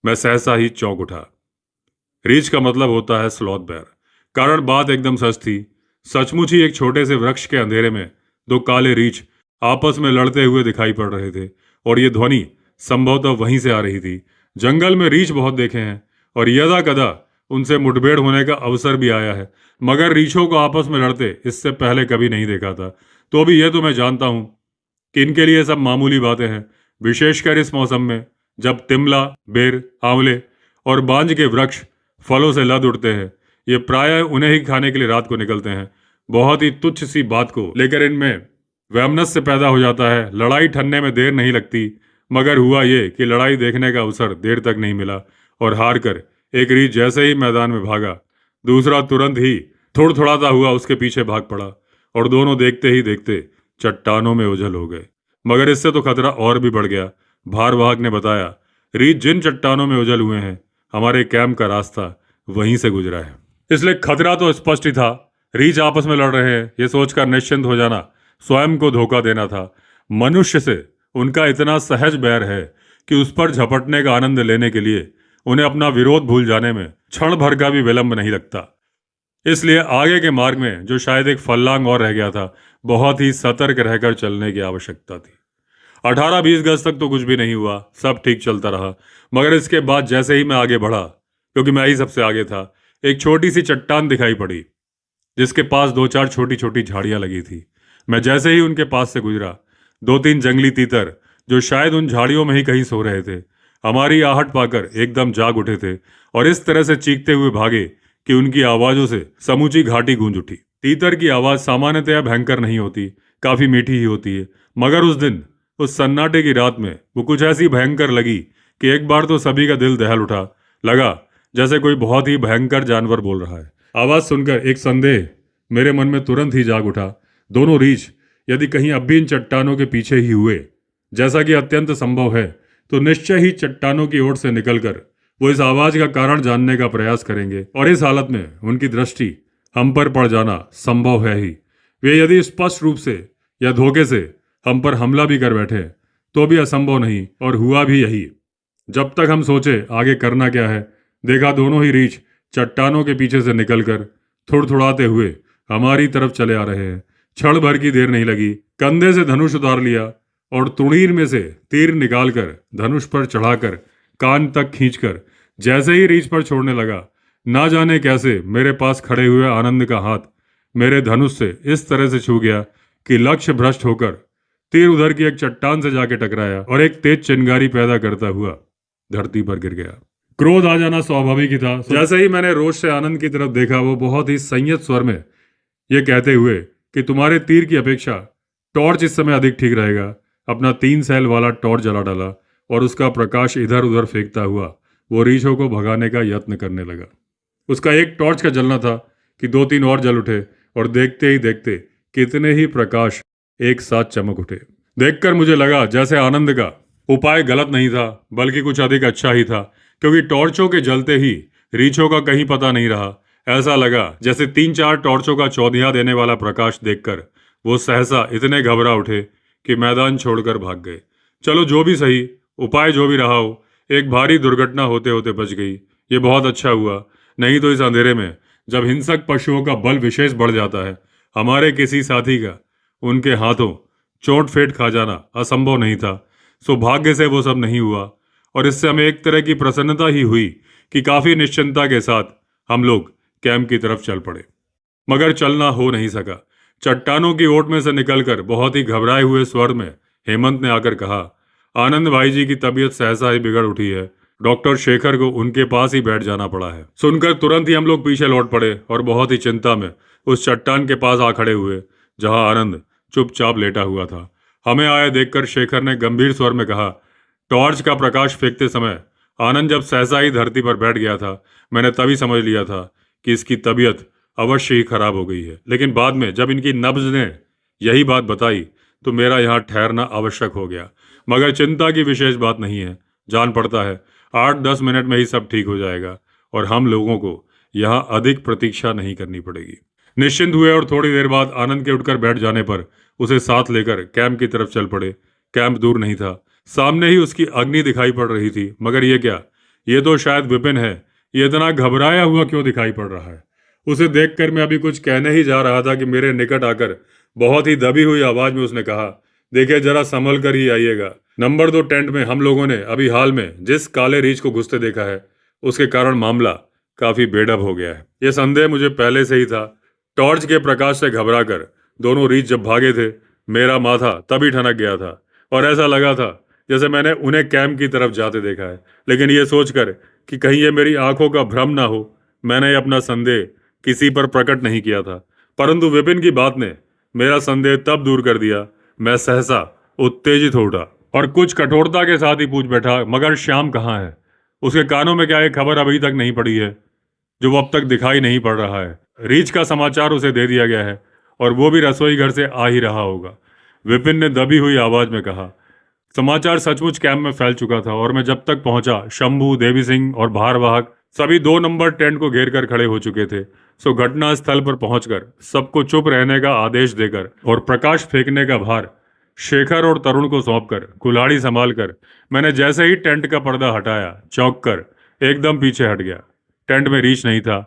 मैं सहसा ही चौंक उठा। रीछ का मतलब होता है स्लॉथ बेयर। कारण बात एकदम सच थी। सचमुच ही एक छोटे से वृक्ष के अंधेरे में 2 काले रीछ आपस में लड़ते हुए दिखाई पड़ रहे थे और ये ध्वनि संभवतः वहीं से आ रही थी। जंगल में रीछ बहुत देखे हैं और यदा कदा उनसे मुठभेड़ होने का अवसर भी आया है, मगर रीछों को आपस में लड़ते इससे पहले कभी नहीं देखा था। तो अभी यह तो मैं जानता हूं कि इनके लिए सब मामूली बातें हैं, विशेषकर इस मौसम में जब तिमला, बेर, आंवले और बांज के वृक्ष फलों से लद उठते हैं। ये प्रायः उन्हें ही खाने के लिए रात को निकलते हैं। बहुत ही तुच्छ सी बात को लेकर इनमें वैमनस्य पैदा हो जाता है। लड़ाई ठनने में देर नहीं लगती, मगर हुआ ये कि लड़ाई देखने का अवसर देर तक नहीं मिला और हार कर एक रीछ जैसे ही मैदान में भागा, दूसरा तुरंत ही थोड़ा हुआ उसके पीछे भाग पड़ा और दोनों देखते ही देखते चट्टानों में ओझल हो गए। मगर इससे तो खतरा और भी बढ़ गया। भारवाहक ने बताया, रीछ जिन चट्टानों में ओझल हुए हैं, हमारे कैंप का रास्ता वहीं से गुजरा है, इसलिए खतरा तो स्पष्ट ही था। रीछ आपस में लड़ रहे हैं, ये सोचकर निश्चिंत हो जाना स्वयं को धोखा देना था। मनुष्य से उनका इतना सहज बैर है कि उस पर झपटने का आनंद लेने के लिए उन्हें अपना विरोध भूल जाने में क्षण भर का भी विलंब नहीं लगता। इसलिए आगे के मार्ग में जो शायद एक फल्लांग और रह गया था, बहुत ही सतर्क रहकर चलने की आवश्यकता थी। 18-20 गज तक तो कुछ भी नहीं हुआ, सब ठीक चलता रहा। मगर इसके बाद जैसे ही मैं आगे बढ़ा, क्योंकि मैं ही सबसे आगे था, एक छोटी सी चट्टान दिखाई पड़ी जिसके पास 2-4 छोटी छोटी झाड़ियां लगी थी। मैं जैसे ही उनके पास से गुजरा, 2-3 जंगली तीतर जो शायद उन झाड़ियों में ही कहीं सो रहे थे, हमारी आहट पाकर एकदम जाग उठे थे और इस तरह से चीखते हुए भागे कि उनकी आवाजों से समूची घाटी गूंज उठी। तीतर की आवाज सामान्यतया भयंकर नहीं होती, काफी मीठी ही होती है, मगर उस दिन उस सन्नाटे की रात में वो कुछ ऐसी भयंकर लगी कि एक बार तो सभी का दिल दहल उठा। लगा जैसे कोई बहुत ही भयंकर जानवर बोल रहा है। आवाज सुनकर एक संदेह मेरे मन में तुरंत ही जाग उठा। दोनों रीछ यदि कहीं अब भी इन चट्टानों के पीछे ही हुए, जैसा कि अत्यंत संभव है, तो निश्चय ही चट्टानों की ओर से निकलकर वो इस आवाज का कारण जानने का प्रयास करेंगे और इस हालत में उनकी दृष्टि हम पर पड़ जाना संभव है ही। वे यदि स्पष्ट रूप से या धोखे से हम पर हमला भी कर बैठे तो भी असंभव नहीं, और हुआ भी यही। जब तक हम सोचे आगे करना क्या है, देखा दोनों ही रीछ चट्टानों के पीछे से निकलकर थुड़थुड़ाते हुए हमारी तरफ चले आ रहे हैं। क्षण भर की देर नहीं लगी, कंधे से धनुष उतार लिया और तुणीर में से तीर निकालकर धनुष पर चढ़ाकर कान तक खींचकर जैसे ही रीछ पर छोड़ने लगा, ना जाने कैसे मेरे पास खड़े हुए आनंद का हाथ मेरे धनुष से इस तरह से छू गया कि लक्ष्य भ्रष्ट होकर तीर उधर की एक चट्टान से जाके टकराया और एक तेज चिंगारी पैदा करता हुआ धरती पर गिर गया। क्रोध आ जाना स्वाभाविक ही था। जैसे ही मैंने रोष से आनंद की तरफ देखा, वो बहुत ही संयत स्वर में ये कहते हुए कि तुम्हारे तीर की अपेक्षा टॉर्च इस समय अधिक ठीक रहेगा, अपना 3 सैल वाला टॉर्च जला डाला और उसका प्रकाश इधर उधर फेंकता हुआ वो रीछों को भगाने का यत्न करने लगा। उसका एक टॉर्च का जलना था कि 2-3 और जल उठे और देखते ही देखते कितने ही प्रकाश एक साथ चमक उठे। देखकर मुझे लगा जैसे आनंद का उपाय गलत नहीं था, बल्कि कुछ अधिक अच्छा ही था, क्योंकि टॉर्चों के जलते ही रीछों का कहीं पता नहीं रहा। ऐसा लगा जैसे 3-4 टॉर्चों का चौधिया देने वाला प्रकाश देखकर वो सहसा इतने घबरा उठे कि मैदान छोड़कर भाग गए। चलो जो भी सही, उपाय जो भी रहा हो, एक भारी दुर्घटना होते होते बच गई। ये बहुत अच्छा हुआ, नहीं तो इस अंधेरे में जब हिंसक पशुओं का बल विशेष बढ़ जाता है, हमारे किसी साथी का उनके हाथों चोट फेट खा जाना असंभव नहीं था। सौभाग्य से वो सब नहीं हुआ और इससे हमें एक तरह की प्रसन्नता ही हुई कि काफी निश्चिंतता के साथ हम लोग कैंप की तरफ चल पड़े। मगर चलना हो नहीं सका। चट्टानों की ओट में से निकलकर बहुत ही घबराए हुए स्वर में हेमंत ने आकर कहा, आनंद भाई जी की तबीयत सहसा ही बिगड़ उठी है, डॉक्टर शेखर को उनके पास ही बैठ जाना पड़ा है। सुनकर तुरंत ही हम लोग पीछे लौट पड़े और बहुत ही चिंता में उस चट्टान के पास आ खड़े हुए जहां आनंद चुपचाप लेटा हुआ था। हमें आए देखकर शेखर ने गंभीर स्वर में कहा, टॉर्च का प्रकाश फेंकते समय आनंद जब सहसा ही धरती पर बैठ गया था, मैंने तभी समझ लिया था कि इसकी तबीयत अवश्य ही खराब हो गई है। लेकिन बाद में जब इनकी नब्ज ने यही बात बताई तो मेरा यहाँ ठहरना आवश्यक हो गया। मगर चिंता की विशेष बात नहीं है, जान पड़ता है 8-10 मिनट में ही सब ठीक हो जाएगा और हम लोगों को यहाँ अधिक प्रतीक्षा नहीं करनी पड़ेगी। निश्चिंत हुए और थोड़ी देर बाद आनंद के उठकर बैठ जाने पर उसे साथ लेकर कैंप की तरफ चल पड़े। कैंप दूर नहीं था, सामने ही उसकी अग्नि दिखाई पड़ रही थी। मगर ये क्या, ये तो शायद विपिन है। ये इतना घबराया हुआ क्यों दिखाई पड़ रहा है? उसे देखकर मैं अभी कुछ कहने ही जा रहा था कि मेरे निकट आकर बहुत ही दबी हुई आवाज में उसने कहा, देखिए जरा संभल कर ही आइएगा। नंबर 2 टेंट में हम लोगों ने अभी हाल में जिस काले रीछ को घुसते देखा है, उसके कारण मामला काफी बेढब हो गया है। ये संदेह मुझे पहले से ही था। टॉर्च के प्रकाश से घबराकर दोनों रीछ जब भागे थे, मेरा माथा तभी ठनक गया था और ऐसा लगा था जैसे मैंने उन्हें कैंप की तरफ जाते देखा है। लेकिन ये सोचकर कि कहीं ये मेरी आंखों का भ्रम ना हो, मैंने अपना संदेह किसी पर प्रकट नहीं किया था। परंतु विपिन की बात ने मेरा संदेह तब दूर कर दिया। मैं सहसा उत्तेजित हो उठा और कुछ कठोरता के साथ ही पूछ बैठा, मगर श्याम कहाँ है? उसके कानों में क्या ये खबर अभी तक नहीं पड़ी है जो वो अब तक दिखाई नहीं पड़ रहा है? रीछ का समाचार उसे दे दिया गया है और वो भी रसोई घर से आ ही रहा होगा। विपिन ने दबी हुई आवाज में कहा। समाचार सचमुच कैंप में फैल चुका था और मैं जब तक पहुंचा, शंभू, देवी सिंह और भारवाहक सभी 2 नंबर टेंट को घेर कर खड़े हो चुके थे। सो घटना स्थल पर पहुंचकर सबको चुप रहने का आदेश देकर और प्रकाश फेंकने का भार शेखर और तरुण को सौंपकर कुल्हाड़ी संभालकर मैंने जैसे ही टेंट का पर्दा हटाया, चौंक कर एकदम पीछे हट गया। टेंट में रीछ नहीं था,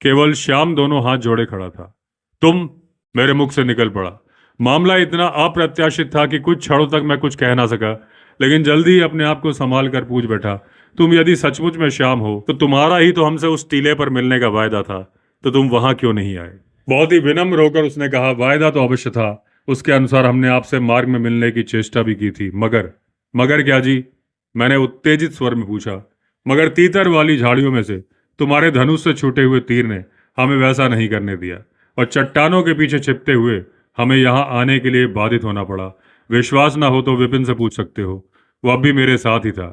केवल श्याम दोनों हाथ जोड़े खड़ा था। तुम, मेरे मुख से निकल पड़ा। मामला इतना अप्रत्याशित था कि कुछ क्षणों तक मैं कुछ कह ना सका, लेकिन जल्दी ही अपने आप को संभाल कर पूछ बैठा, तुम यदि सचमुच में श्याम हो तो तुम्हारा ही तो हमसे उस टीले पर मिलने का वायदा था, तो तुम वहां क्यों नहीं आए? बहुत ही विनम्र होकर उसने कहा, वायदा तो अवश्य था, उसके अनुसार हमने आपसे मार्ग में मिलने की चेष्टा भी की थी। मगर क्या जी? मैंने उत्तेजित स्वर में पूछा। मगर तीतर वाली झाड़ियों में से तुम्हारे धनुष से छूटे हुए तीर ने हमें वैसा नहीं करने दिया और चट्टानों के पीछे छिपते हुए हमें यहाँ आने के लिए बाधित होना पड़ा। विश्वास ना हो तो विपिन से पूछ सकते हो, वो अब भी मेरे साथ ही था।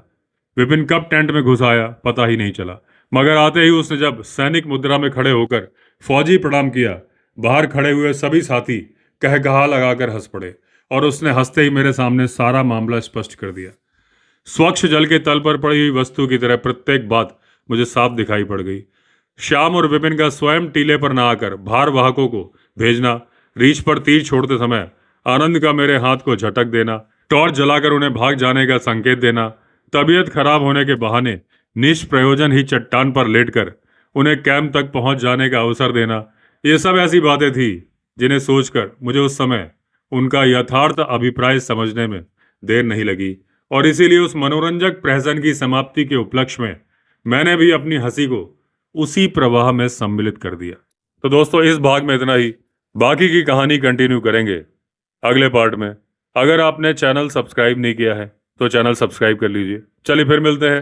विपिन कब टेंट में घुस आया पता ही नहीं चला, मगर आते ही उसने जब सैनिक मुद्रा में खड़े होकर फौजी प्रणाम किया, बाहर खड़े हुए सभी साथी कहकहा लगाकर हंस पड़े और उसने हंसते ही मेरे सामने सारा मामला स्पष्ट कर दिया। स्वच्छ जल के तल पर पड़ी हुई वस्तु की तरह प्रत्येक बात मुझे साफ दिखाई पड़ गई। श्याम और विपिन का स्वयं टीले पर न आकर भारवाहकों को भेजना, रीछ पर तीर छोड़ते समय आनंद का मेरे हाथ को झटक देना, टॉर्च जलाकर उन्हें भाग जाने का संकेत देना, तबीयत खराब होने के बहाने निष्प्रयोजन ही चट्टान पर लेटकर उन्हें कैंप तक पहुंच जाने का अवसर देना, ये सब ऐसी बातें थी जिन्हें सोचकर मुझे उस समय उनका यथार्थ अभिप्राय समझने में देर नहीं लगी, और इसीलिए उस मनोरंजक प्रहसन की समाप्ति के उपलक्ष्य में मैंने भी अपनी हंसी को उसी प्रवाह में सम्मिलित कर दिया। तो दोस्तों, इस भाग में इतना ही। बाकी की कहानी कंटिन्यू करेंगे अगले पार्ट में। अगर आपने चैनल सब्सक्राइब नहीं किया है तो चैनल सब्सक्राइब कर लीजिए। चलिए फिर मिलते हैं,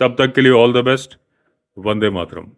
तब तक के लिए all the best. Vande Mataram.